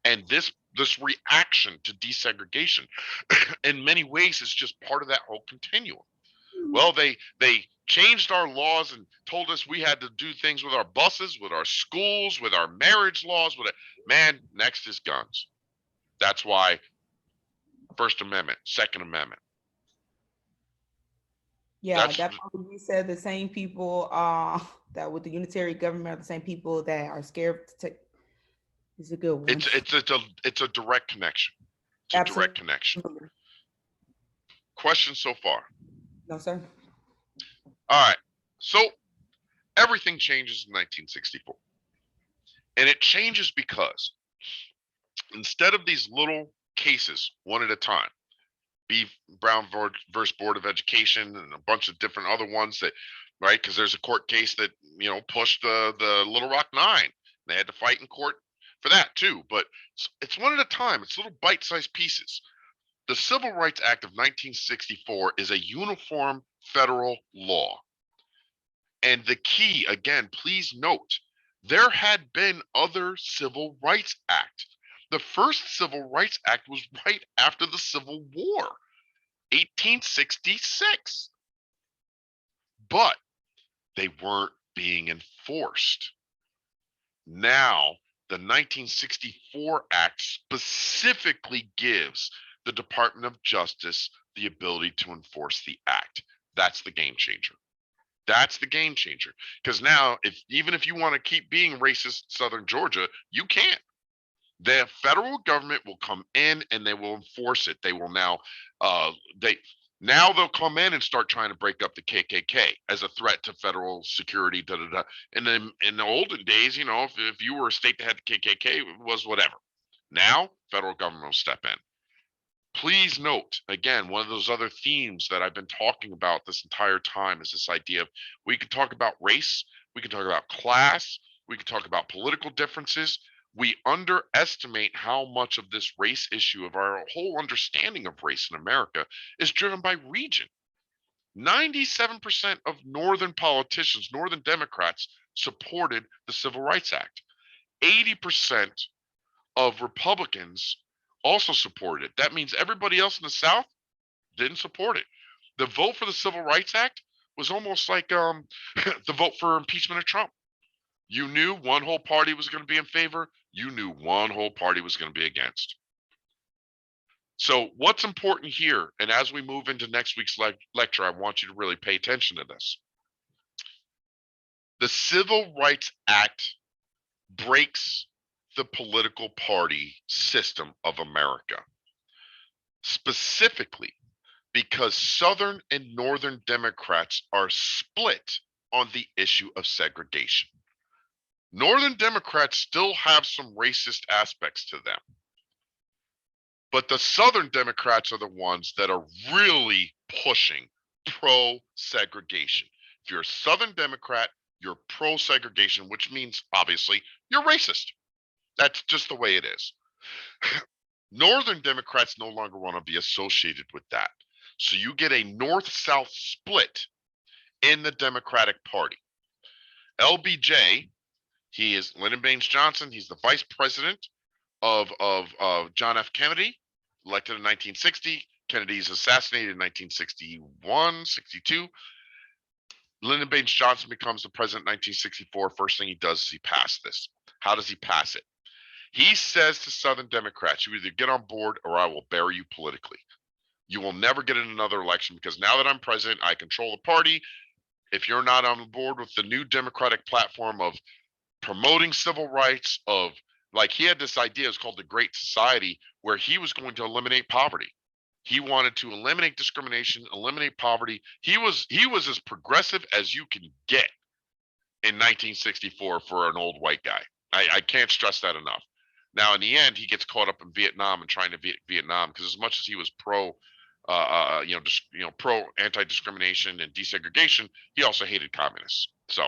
And this reaction to desegregation in many ways is just part of that whole continuum. Well, they changed our laws and told us we had to do things with our buses, with our schools, with our marriage laws, with it. Man, next is guns. That's why First Amendment, Second Amendment. Yeah, That's definitely. You said the same people that with the unitary government are the same people that are scared to take. It's a good one. it's a direct connection. It's a direct Absolutely. connection. Questions so far? No, sir. All right. So everything changes in 1964. And it changes because instead of these little cases, one at a time, B. Brown versus Board of Education and a bunch of different other ones that, right? Because there's a court case that, pushed the Little Rock Nine. They had to fight in court for that too. But it's one at a time. It's little bite-sized pieces. The Civil Rights Act of 1964 is a uniform federal law. And the key, again, please note, there had been other Civil Rights Act. The first Civil Rights Act was right after the Civil War, 1866. But they weren't being enforced. Now, the 1964 Act specifically gives the Department of Justice the ability to enforce the act. That's the game changer. That's the game changer. Because now, even if you want to keep being racist Southern Georgia, you can't. The federal government will come in and they will enforce it. They will they'll come in and start trying to break up the KKK as a threat to federal security. Da, da, da. And then in the olden days, if you were a state that had the KKK, it was whatever. Now, federal government will step in. Please note, again, one of those other themes that I've been talking about this entire time is this idea of we can talk about race, we can talk about class, we can talk about political differences. We underestimate how much of this race issue, of our whole understanding of race in America, is driven by region. 97% of Northern politicians, Northern Democrats, supported the Civil Rights Act. 80% of Republicans also supported it. That means everybody else in the South didn't support it. The vote for the Civil Rights Act was almost like the vote for impeachment of Trump. You knew one whole party was going to be in favor. You knew one whole party was going to be against. So what's important here, and as we move into next week's lecture, I want you to really pay attention to this. The Civil Rights Act breaks the political party system of America, specifically because Southern and Northern Democrats are split on the issue of segregation. Northern Democrats still have some racist aspects to them. But the Southern Democrats are the ones that are really pushing pro-segregation. If you're a Southern Democrat, you're pro-segregation, which means obviously you're racist. That's just the way it is. Northern Democrats no longer want to be associated with that. So you get a North-South split in the Democratic Party. LBJ, he is Lyndon Baines Johnson. He's the vice president of John F. Kennedy, elected in 1960. Kennedy's assassinated in 1961, 62. Lyndon Baines Johnson becomes the president in 1964. First thing he does is he passes this. How does he pass it? He says to Southern Democrats, you either get on board or I will bury you politically. You will never get in another election because now that I'm president, I control the party. If you're not on board with the new Democratic platform of promoting civil rights, of like he had this idea, it's called the Great Society, where he was going to eliminate poverty. He wanted to eliminate discrimination, eliminate poverty. He was as progressive as you can get in 1964 for an old white guy. I can't stress that enough. Now, in the end, he gets caught up in Vietnam and trying to Vietnam because as much as he was pro, pro anti-discrimination and desegregation, he also hated communists. So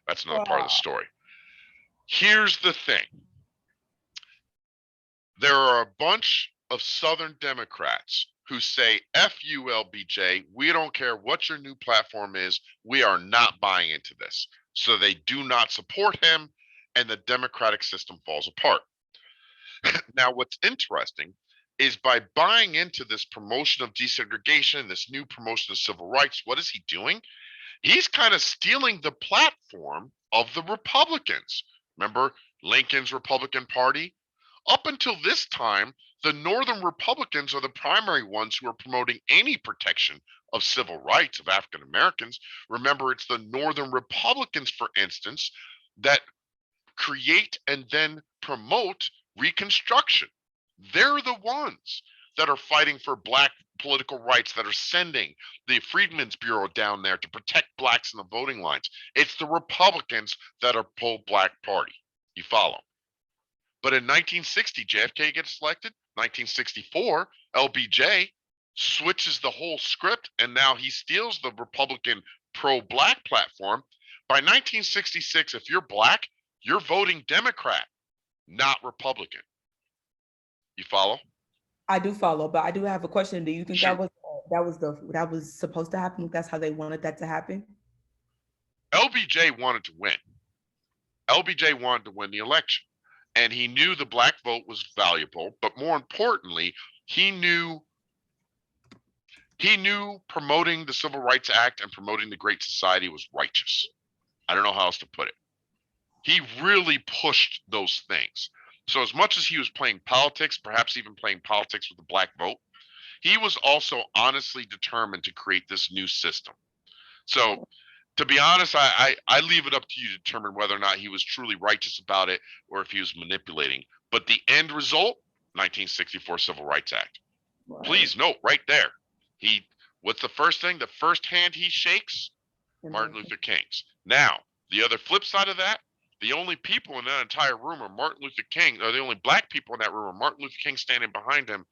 that's another part of the story. Here's the thing: there are a bunch of Southern Democrats who say, "F you, LBJ. We don't care what your new platform is. We are not buying into this." So they do not support him, and the democratic system falls apart. Now, what's interesting is by buying into this promotion of desegregation, this new promotion of civil rights, what is he doing? He's kind of stealing the platform of the Republicans. Remember Lincoln's Republican Party? Up until this time, the Northern Republicans are the primary ones who are promoting any protection of civil rights of African Americans. Remember, it's the Northern Republicans, for instance, that create and then promote Reconstruction. They're the ones that are fighting for black political rights, that are sending the Freedmen's Bureau down there to protect blacks in the voting lines. It's the Republicans that are pro-black party. You follow? But in 1960, JFK gets elected. 1964, LBJ switches the whole script, and now he steals the Republican pro-black platform. By 1966, if you're black, you're voting Democrat, not Republican. You follow? I do follow, but I do have a question. Do you think Shoot. that was supposed to happen? That's how they wanted that to happen? LBJ wanted to win. LBJ wanted to win the election, and he knew the black vote was valuable, but more importantly, he knew promoting the Civil Rights Act and promoting the Great Society was righteous. I don't know how else to put it. He really pushed those things. So as much as he was playing politics, perhaps even playing politics with the black vote, he was also honestly determined to create this new system. So to be honest, I leave it up to you to determine whether or not he was truly righteous about it or if he was manipulating. But the end result, 1964 Civil Rights Act. Right. Please note right there, what's the first thing? The first hand he shakes, Martin Luther King's. Now, the other flip side of that, the only people in that entire room are Martin Luther King, or the only black people in that room are Martin Luther King standing behind him.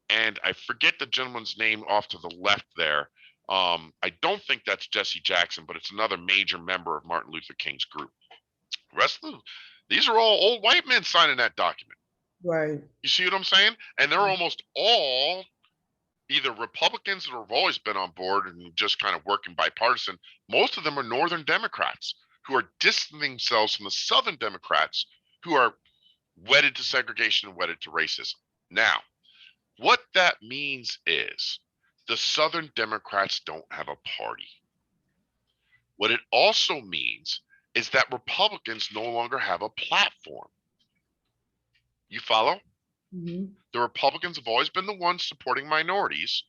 And I forget the gentleman's name off to the left there. I don't think that's Jesse Jackson, but it's another major member of Martin Luther King's group. These are all old white men signing that document. Right. You see what I'm saying? And they're almost all either Republicans that have always been on board and just kind of working bipartisan. Most of them are Northern Democrats who are distancing themselves from the Southern Democrats who are wedded to segregation and wedded to racism. Now, what that means is the Southern Democrats don't have a party. What it also means is that Republicans no longer have a platform. You follow? Mm-hmm. The Republicans have always been the ones supporting minorities.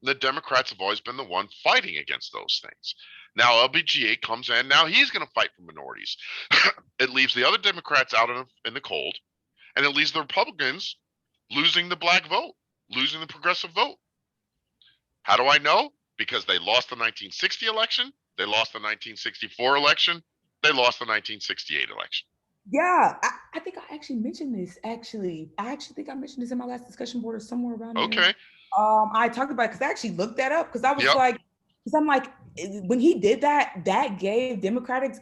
The Democrats have always been the one fighting against those things. Now LBGA comes in. Now he's going to fight for minorities. It leaves the other Democrats out in the cold, and it leaves the Republicans losing the black vote, losing the progressive vote. How do I know? Because they lost the 1960 election. They lost the 1964 election. They lost the 1968 election. Yeah, I think I actually mentioned this. I actually think I mentioned this in my last discussion board or somewhere around there. Okay. I talked about it because I actually looked that up because I was Yep. like, because I'm like, when he did that, that gave Democrats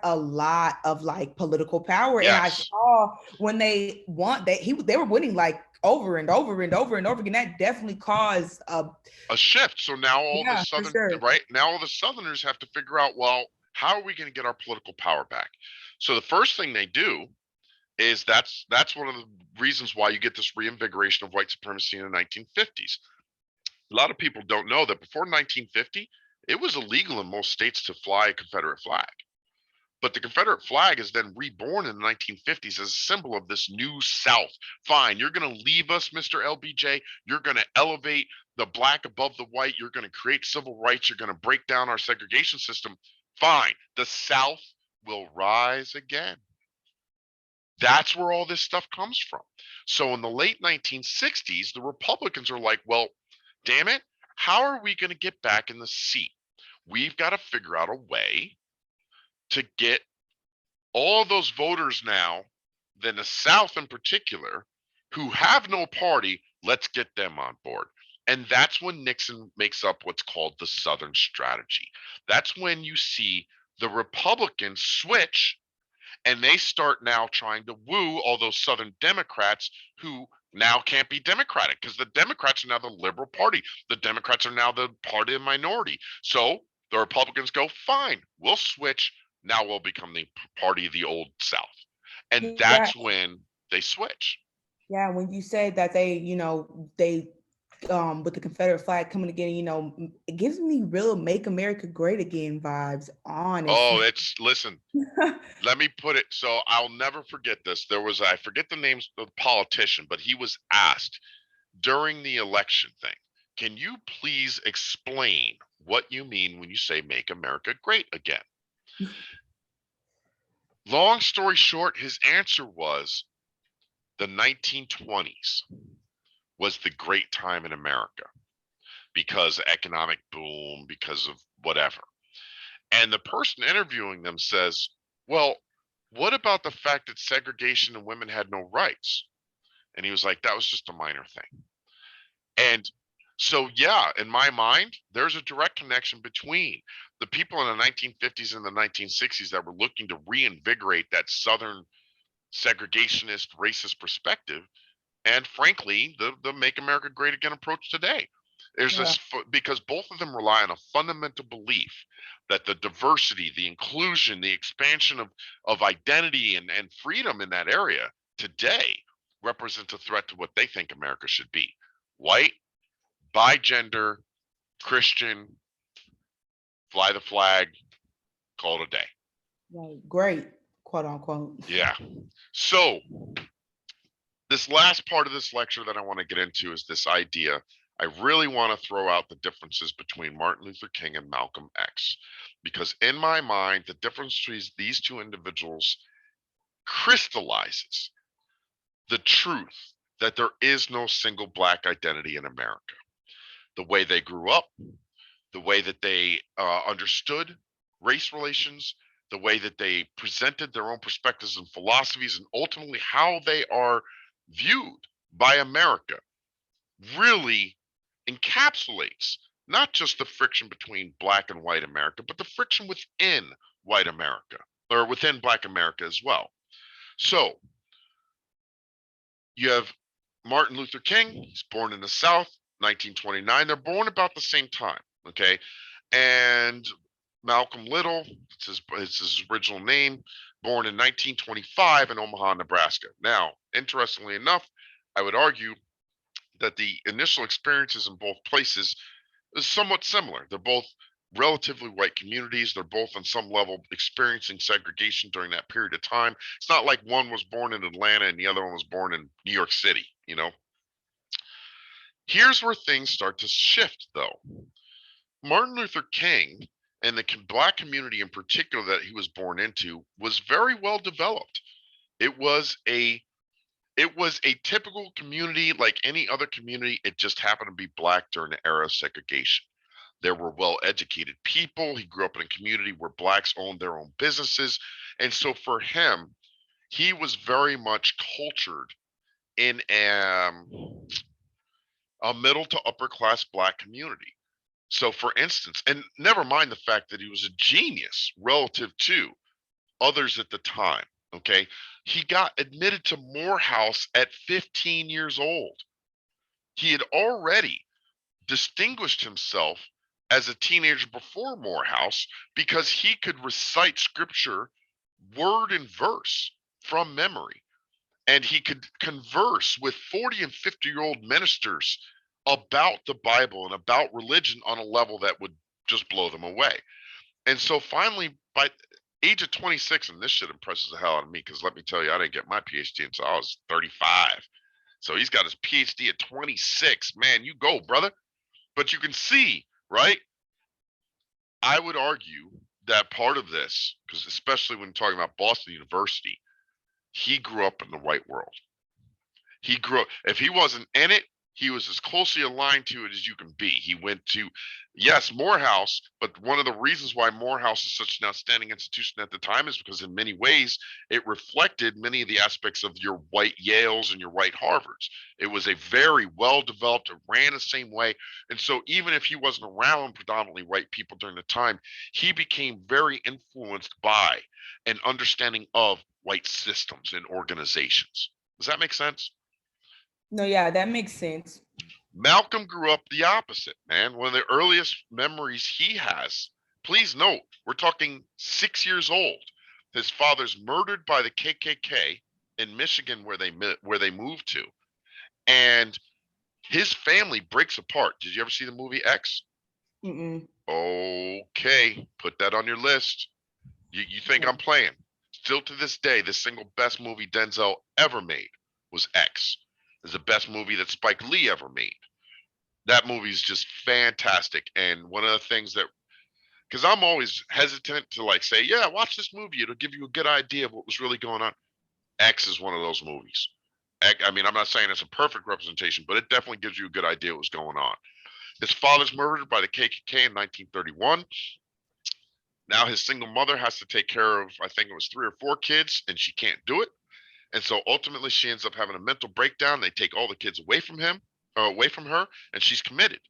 a lot of like political power, and I Yes. saw when they won that they were winning like over and over and over and over again. That definitely caused A shift. So now all the yeah, for Southern, sure. right now, all the Southerners have to figure out, well, how are we going to get our political power back? So the first thing they do is that's one of the reasons why you get this reinvigoration of white supremacy in the 1950s. A lot of people don't know that before 1950, it was illegal in most states to fly a Confederate flag. But the Confederate flag is then reborn in the 1950s as a symbol of this new South. Fine, you're going to leave us, Mr. LBJ. You're going to elevate the black above the white. You're going to create civil rights. You're going to break down our segregation system. Fine, the South will rise again. That's where all this stuff comes from. So in the late 1960s, the Republicans are like, well, damn it, how are we going to get back in the seat? We've got to figure out a way to get all those voters now, then the South in particular, who have no party, let's get them on board. And that's when Nixon makes up what's called the Southern strategy. That's when you see the Republicans switch and they start now trying to woo all those Southern Democrats who now can't be Democratic because the Democrats are now the liberal party. The Democrats are now the party of minority. So the Republicans go, fine, we'll switch. Now we'll become the party of the old South. And Yeah, that's when they switch. yeah. When you say that they with the Confederate flag coming again, it gives me real "Make America Great Again" vibes. Oh, Honestly. it's listen, let me put it so I'll never forget this. There was, I forget the names of the politician, but he was asked during the election thing, can you please explain what you mean when you say make America great again? Long story short, his answer was the 1920s was the great time in America because of economic boom, because of whatever. And the person interviewing them says, well, what about the fact that segregation and women had no rights? And he was like, that was just a minor thing. And so, yeah, in my mind, there's a direct connection between the people in the 1950s and the 1960s that were looking to reinvigorate that Southern segregationist, racist perspective, and frankly, the Make America Great Again approach today. There's Yeah. this because both of them rely on a fundamental belief that the diversity, the inclusion, the expansion of identity and freedom in that area today represents a threat to what they think America should be. White, bi-gender, Christian, fly the flag, call it a day. Right. Great, quote unquote. Yeah. So this last part of this lecture that I want to get into is this idea. I really want to throw out the differences between Martin Luther King and Malcolm X, because in my mind, the difference between these two individuals crystallizes the truth that there is no single black identity in America. The way they grew up, the way that they understood race relations, the way that they presented their own perspectives and philosophies, and ultimately how they are viewed by America really encapsulates not just the friction between black and white America, but the friction within white America or within black America as well. So you have Martin Luther King, he's born in the South, 1929. They're born about the same time, okay? And Malcolm Little, it's his original name, born in 1925 in Omaha, Nebraska. Now, interestingly enough, I would argue that the initial experiences in both places is somewhat similar. They're both relatively white communities. They're both on some level experiencing segregation during that period of time. It's not like one was born in Atlanta and the other one was born in New York City, you know? Here's where things start to shift, though. Martin Luther King and the black community in particular that he was born into was very well developed. It was a typical community like any other community. It just happened to be black during the era of segregation. There were well-educated people. He grew up in a community where blacks owned their own businesses. And so for him, he was very much cultured in a middle to upper class black community. So for instance, and never mind the fact that he was a genius relative to others at the time, okay? He got admitted to Morehouse at 15 years old. He had already distinguished himself as a teenager before Morehouse because he could recite scripture word and verse from memory. And he could converse with 40 and 50-year-old ministers about the Bible and about religion on a level that would just blow them away. And so finally, by age of 26, and this shit impresses the hell out of me because let me tell you, I didn't get my PhD until I was 35. So he's got his PhD at 26. Man, you go, brother. But you can see, right? I would argue that part of this, because especially when talking about Boston University, he grew up in the white world. He grew up, if he wasn't in it, he was as closely aligned to it as you can be. He went to, yes, Morehouse, but one of the reasons why Morehouse is such an outstanding institution at the time is because in many ways it reflected many of the aspects of your white Yales and your white Harvards. It was a very well developed, it ran the same way. And so even if he wasn't around predominantly white people during the time, he became very influenced by an understanding of white systems and organizations. Does that make sense? No, yeah, that makes sense. Malcolm grew up the opposite, man. One of the earliest memories he has, please note, we're talking 6 years old. His father's murdered by the KKK in Michigan, where they moved to, and his family breaks apart. Did you ever see the movie X? Mm-mm. Okay, put that on your list. You think I'm playing? Still to this day, the single best movie Denzel ever made was X. It's the best movie that Spike Lee ever made. That movie's just fantastic. And one of the things that, because I'm always hesitant to like say, yeah, watch this movie. It'll give you a good idea of what was really going on. X is one of those movies. I mean, I'm not saying it's a perfect representation, but it definitely gives you a good idea of what's going on. His father's murdered by the KKK in 1931. Now his single mother has to take care of, I think it was 3 or 4 kids, and she can't do it. And so ultimately she ends up having a mental breakdown. They take all the kids away from away from her, and she's committed.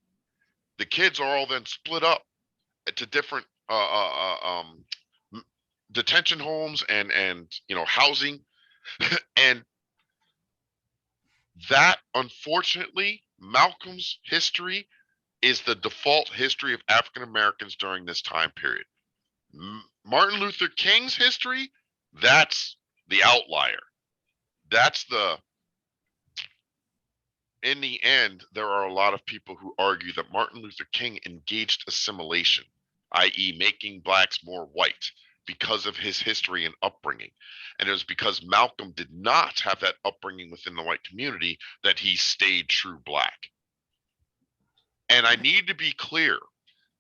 The kids are all then split up to different detention homes and housing. And that, unfortunately, Malcolm's history is the default history of African Americans during this time period. Martin Luther King's history, that's the outlier. That's the, in the end, there are a lot of people who argue that Martin Luther King engaged assimilation, i.e., making blacks more white because of his history and upbringing. And it was because Malcolm did not have that upbringing within the white community that he stayed true black. And I need to be clear,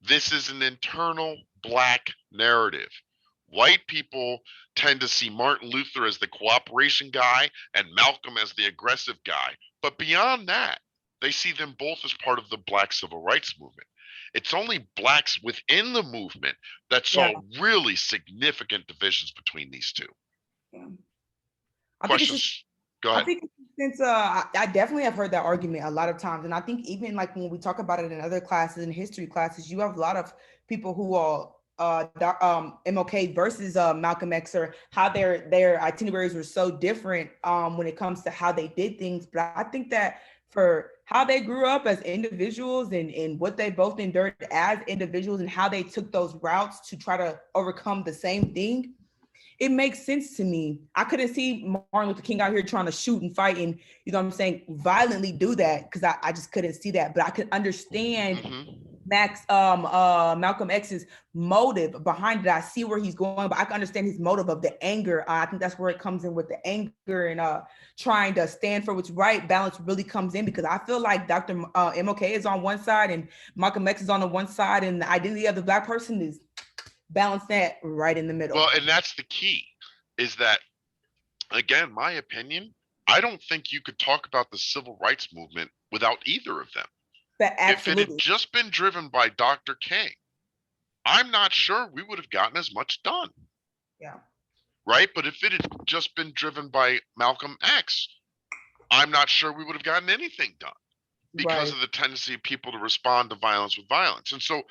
this is an internal black narrative. White people tend to see Martin Luther as the cooperation guy and Malcolm as the aggressive guy. But beyond that, they see them both as part of the black civil rights movement. It's only blacks within the movement that saw really significant divisions between these two. Yeah. Questions? Go ahead. I think since I definitely have heard that argument a lot of times, and I think even like when we talk about it in other classes, in history classes, you have a lot of people who are MLK versus Malcolm X, or how their itineraries were so different when it comes to how they did things. But I think that for how they grew up as individuals and what they both endured as individuals and how they took those routes to try to overcome the same thing, it makes sense to me. I couldn't see Martin Luther King out here trying to shoot and fight and, you know what I'm saying, violently do that, because I just couldn't see that. But I could understand Malcolm X's motive behind it. I see where he's going, but I can understand his motive of the anger. I think that's where it comes in with the anger and trying to stand for what's right. Balance really comes in, because I feel like Dr. MLK is on one side and Malcolm X is on the one side, and the identity of the black person is balance that right in the middle. Well, and that's the key, is that, again, my opinion, I don't think you could talk about the civil rights movement without either of them. But If it had absolutely. just been driven by Dr. King, I'm not sure we would have gotten as much done. Yeah. Right? But if it had just been driven by Malcolm X, I'm not sure we would have gotten anything done because Right. of the tendency of people to respond to violence with violence. And so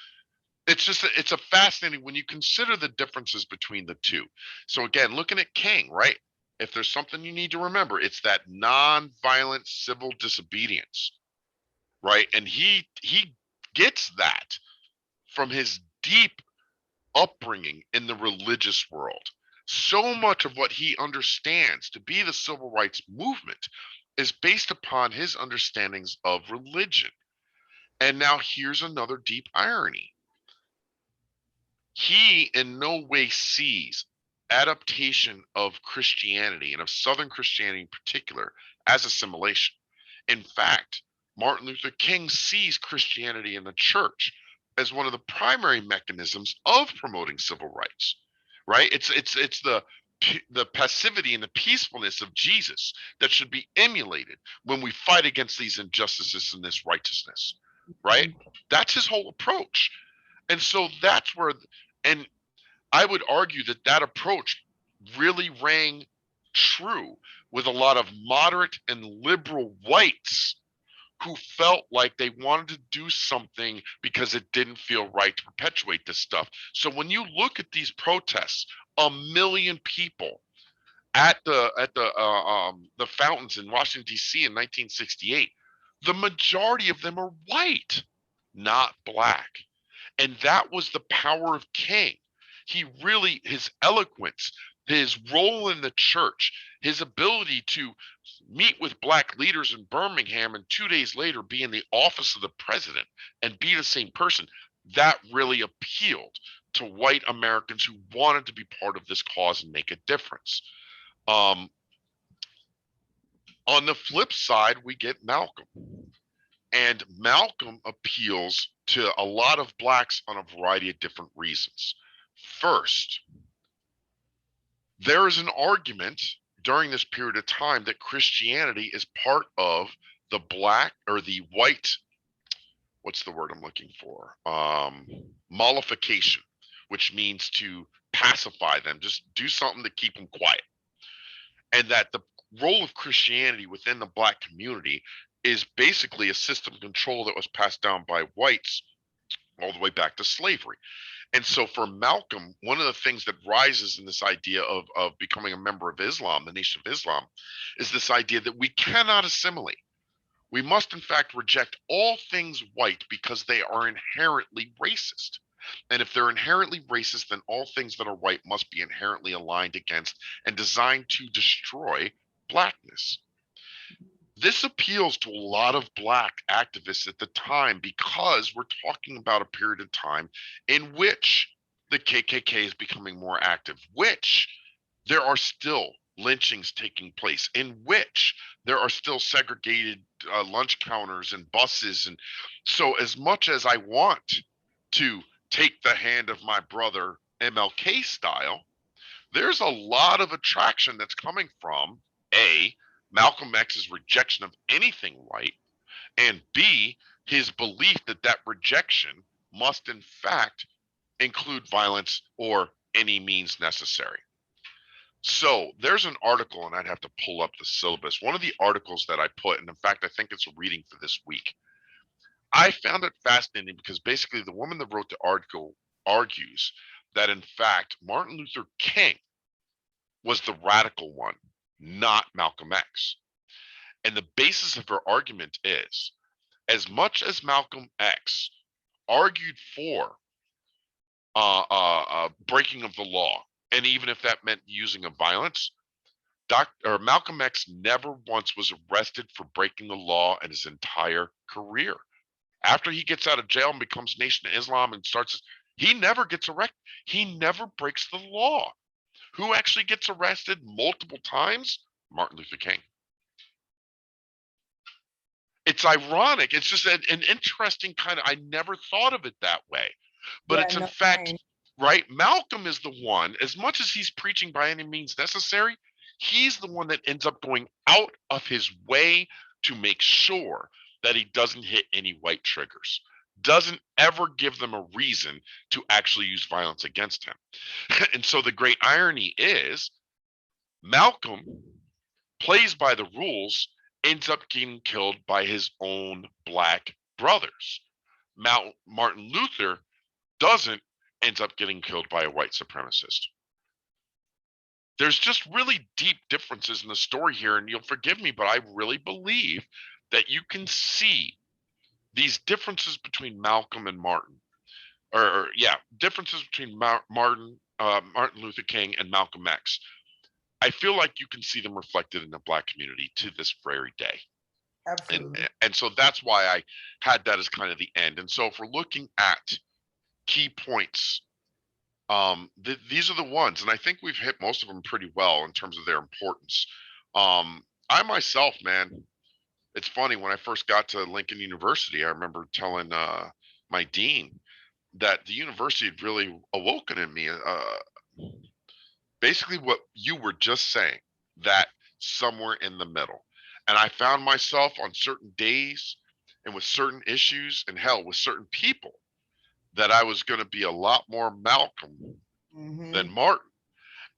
it's a fascinating when you consider the differences between the two. So again, looking at King, right? If there's something you need to remember, it's that non-violent civil disobedience, right? And he gets that from his deep upbringing in the religious world. So much of what he understands to be the civil rights movement is based upon his understandings of religion. And now here's another deep irony. He in no way sees adaptation of Christianity and of Southern Christianity in particular as assimilation. In fact, Martin Luther King sees Christianity in the church as one of the primary mechanisms of promoting civil rights. Right? It's the passivity and the peacefulness of Jesus that should be emulated when we fight against these injustices and this righteousness. Right? Mhm. That's his whole approach. And so that's where, and I would argue that that approach really rang true with a lot of moderate and liberal whites who felt like they wanted to do something because it didn't feel right to perpetuate this stuff. So when you look at these protests, 1 million people at the fountains in Washington D.C. in 1968, the majority of them are white, not black. And that was the power of King. He really, his eloquence, his role in the church, his ability to meet with black leaders in Birmingham and 2 days later be in the office of the president and be the same person, that really appealed to white Americans who wanted to be part of this cause and make a difference. Um, on the flip side, we get Malcolm. And Malcolm appeals to a lot of blacks on a variety of different reasons. First, there is an argument during this period of time that Christianity is part of the black or the white, what's the word I'm looking for? Mollification, which means to pacify them, just do something to keep them quiet. And that the role of Christianity within the black community is basically a system of control that was passed down by whites all the way back to slavery. And so for Malcolm, one of the things that rises in this idea of becoming a member of Islam, the Nation of Islam, is this idea that we cannot assimilate. We must, in fact, reject all things white because they are inherently racist. And if they're inherently racist, then all things that are white must be inherently aligned against and designed to destroy blackness. This appeals to a lot of black activists at the time because we're talking about a period of time in which the KKK is becoming more active, which there are still lynchings taking place, in which there are still segregated lunch counters and buses. And so, as much as I want to take the hand of my brother MLK style, there's a lot of attraction that's coming from A, Malcolm X's rejection of anything white, and B, his belief that that rejection must in fact include violence or any means necessary. So there's an article, and I'd have to pull up the syllabus. One of the articles that I put, and in fact, I think it's a reading for this week. I found it fascinating because basically the woman that wrote the article argues that in fact Martin Luther King was the radical one, not Malcolm X. And the basis of her argument is as much as Malcolm X argued for breaking of the law, and even if that meant using of violence, Malcolm X never once was arrested for breaking the law in his entire career. After he gets out of jail and becomes Nation of Islam and starts, he never gets arrested. He never breaks the law. Who actually gets arrested multiple times? Martin Luther King. It's ironic. It's just an interesting kind of, I never thought of it that way. But Yeah, it's in no, fact, same. right? Malcolm is the one, as much as he's preaching by any means necessary, he's the one that ends up going out of his way to make sure that he doesn't hit any white triggers, doesn't ever give them a reason to actually use violence against him. And so the great irony is Malcolm plays by the rules, ends up getting killed by his own black brothers. Martin Luther doesn't, ends up getting killed by a white supremacist. There's just really deep differences in the story here, and you'll forgive me, but I really believe that you can see these differences between Malcolm and Martin, or yeah, differences between Martin Luther King and Malcolm X. I feel like you can see them reflected in the Black community to this very day. Absolutely. And so that's why I had that as kind of the end. And so if we're looking at key points, these are the ones, and I think we've hit most of them pretty well in terms of their importance. I myself, man, it's funny, when I first got to Lincoln University, I remember telling my dean that the university had really awoken in me basically what you were just saying, that somewhere in the middle. And I found myself on certain days and with certain issues, and hell, with certain people, that I was going to be a lot more Malcolm than Martin.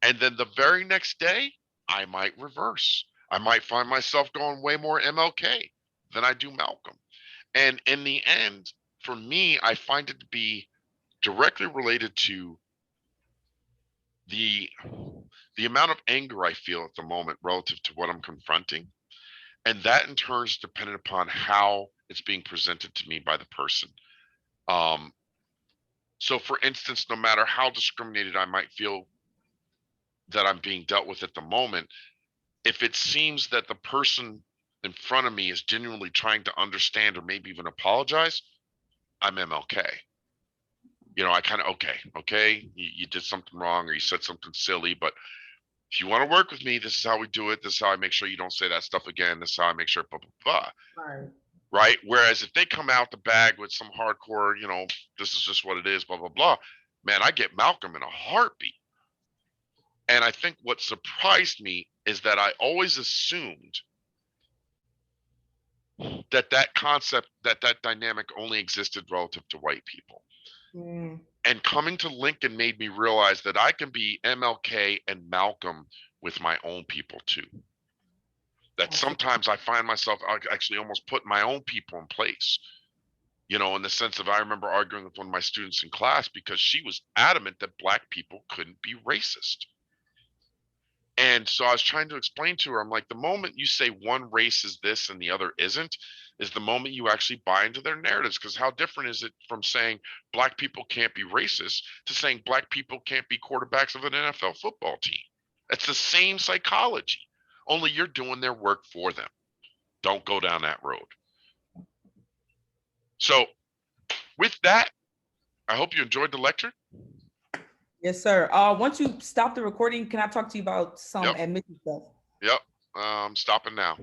And then the very next day, I might reverse. I might find myself going way more MLK than I do Malcolm. And in the end, for me, I find it to be directly related to the amount of anger I feel at the moment relative to what I'm confronting. And that in turn is dependent upon how it's being presented to me by the person. So for instance, no matter how discriminated I might feel that I'm being dealt with at the moment, if it seems that the person in front of me is genuinely trying to understand or maybe even apologize, I'm MLK. You know, I kind of, okay, you did something wrong or you said something silly, but if you want to work with me, this is how we do it. This is how I make sure you don't say that stuff again. This is how I make sure, blah, blah, blah. Right. Right. Whereas if they come out the bag with some hardcore, you know, this is just what it is, blah, blah, blah, man, I get Malcolm in a heartbeat. And I think what surprised me is that I always assumed that concept, that dynamic only existed relative to white people. And coming to Lincoln made me realize that I can be MLK and Malcolm with my own people too. That sometimes I find myself actually almost putting my own people in place. You know, in the sense of, I remember arguing with one of my students in class because she was adamant that Black people couldn't be racist. And so I was trying to explain to her, I'm like, the moment you say one race is this and the other isn't, is the moment you actually buy into their narratives. Because how different is it from saying Black people can't be racist to saying Black people can't be quarterbacks of an NFL football team? It's the same psychology, only you're doing their work for them. Don't go down that road. So with that, I hope you enjoyed the lecture. Yes, sir. Once you stop the recording, can I talk to you about some Yep. admission stuff? Yep. Stopping now.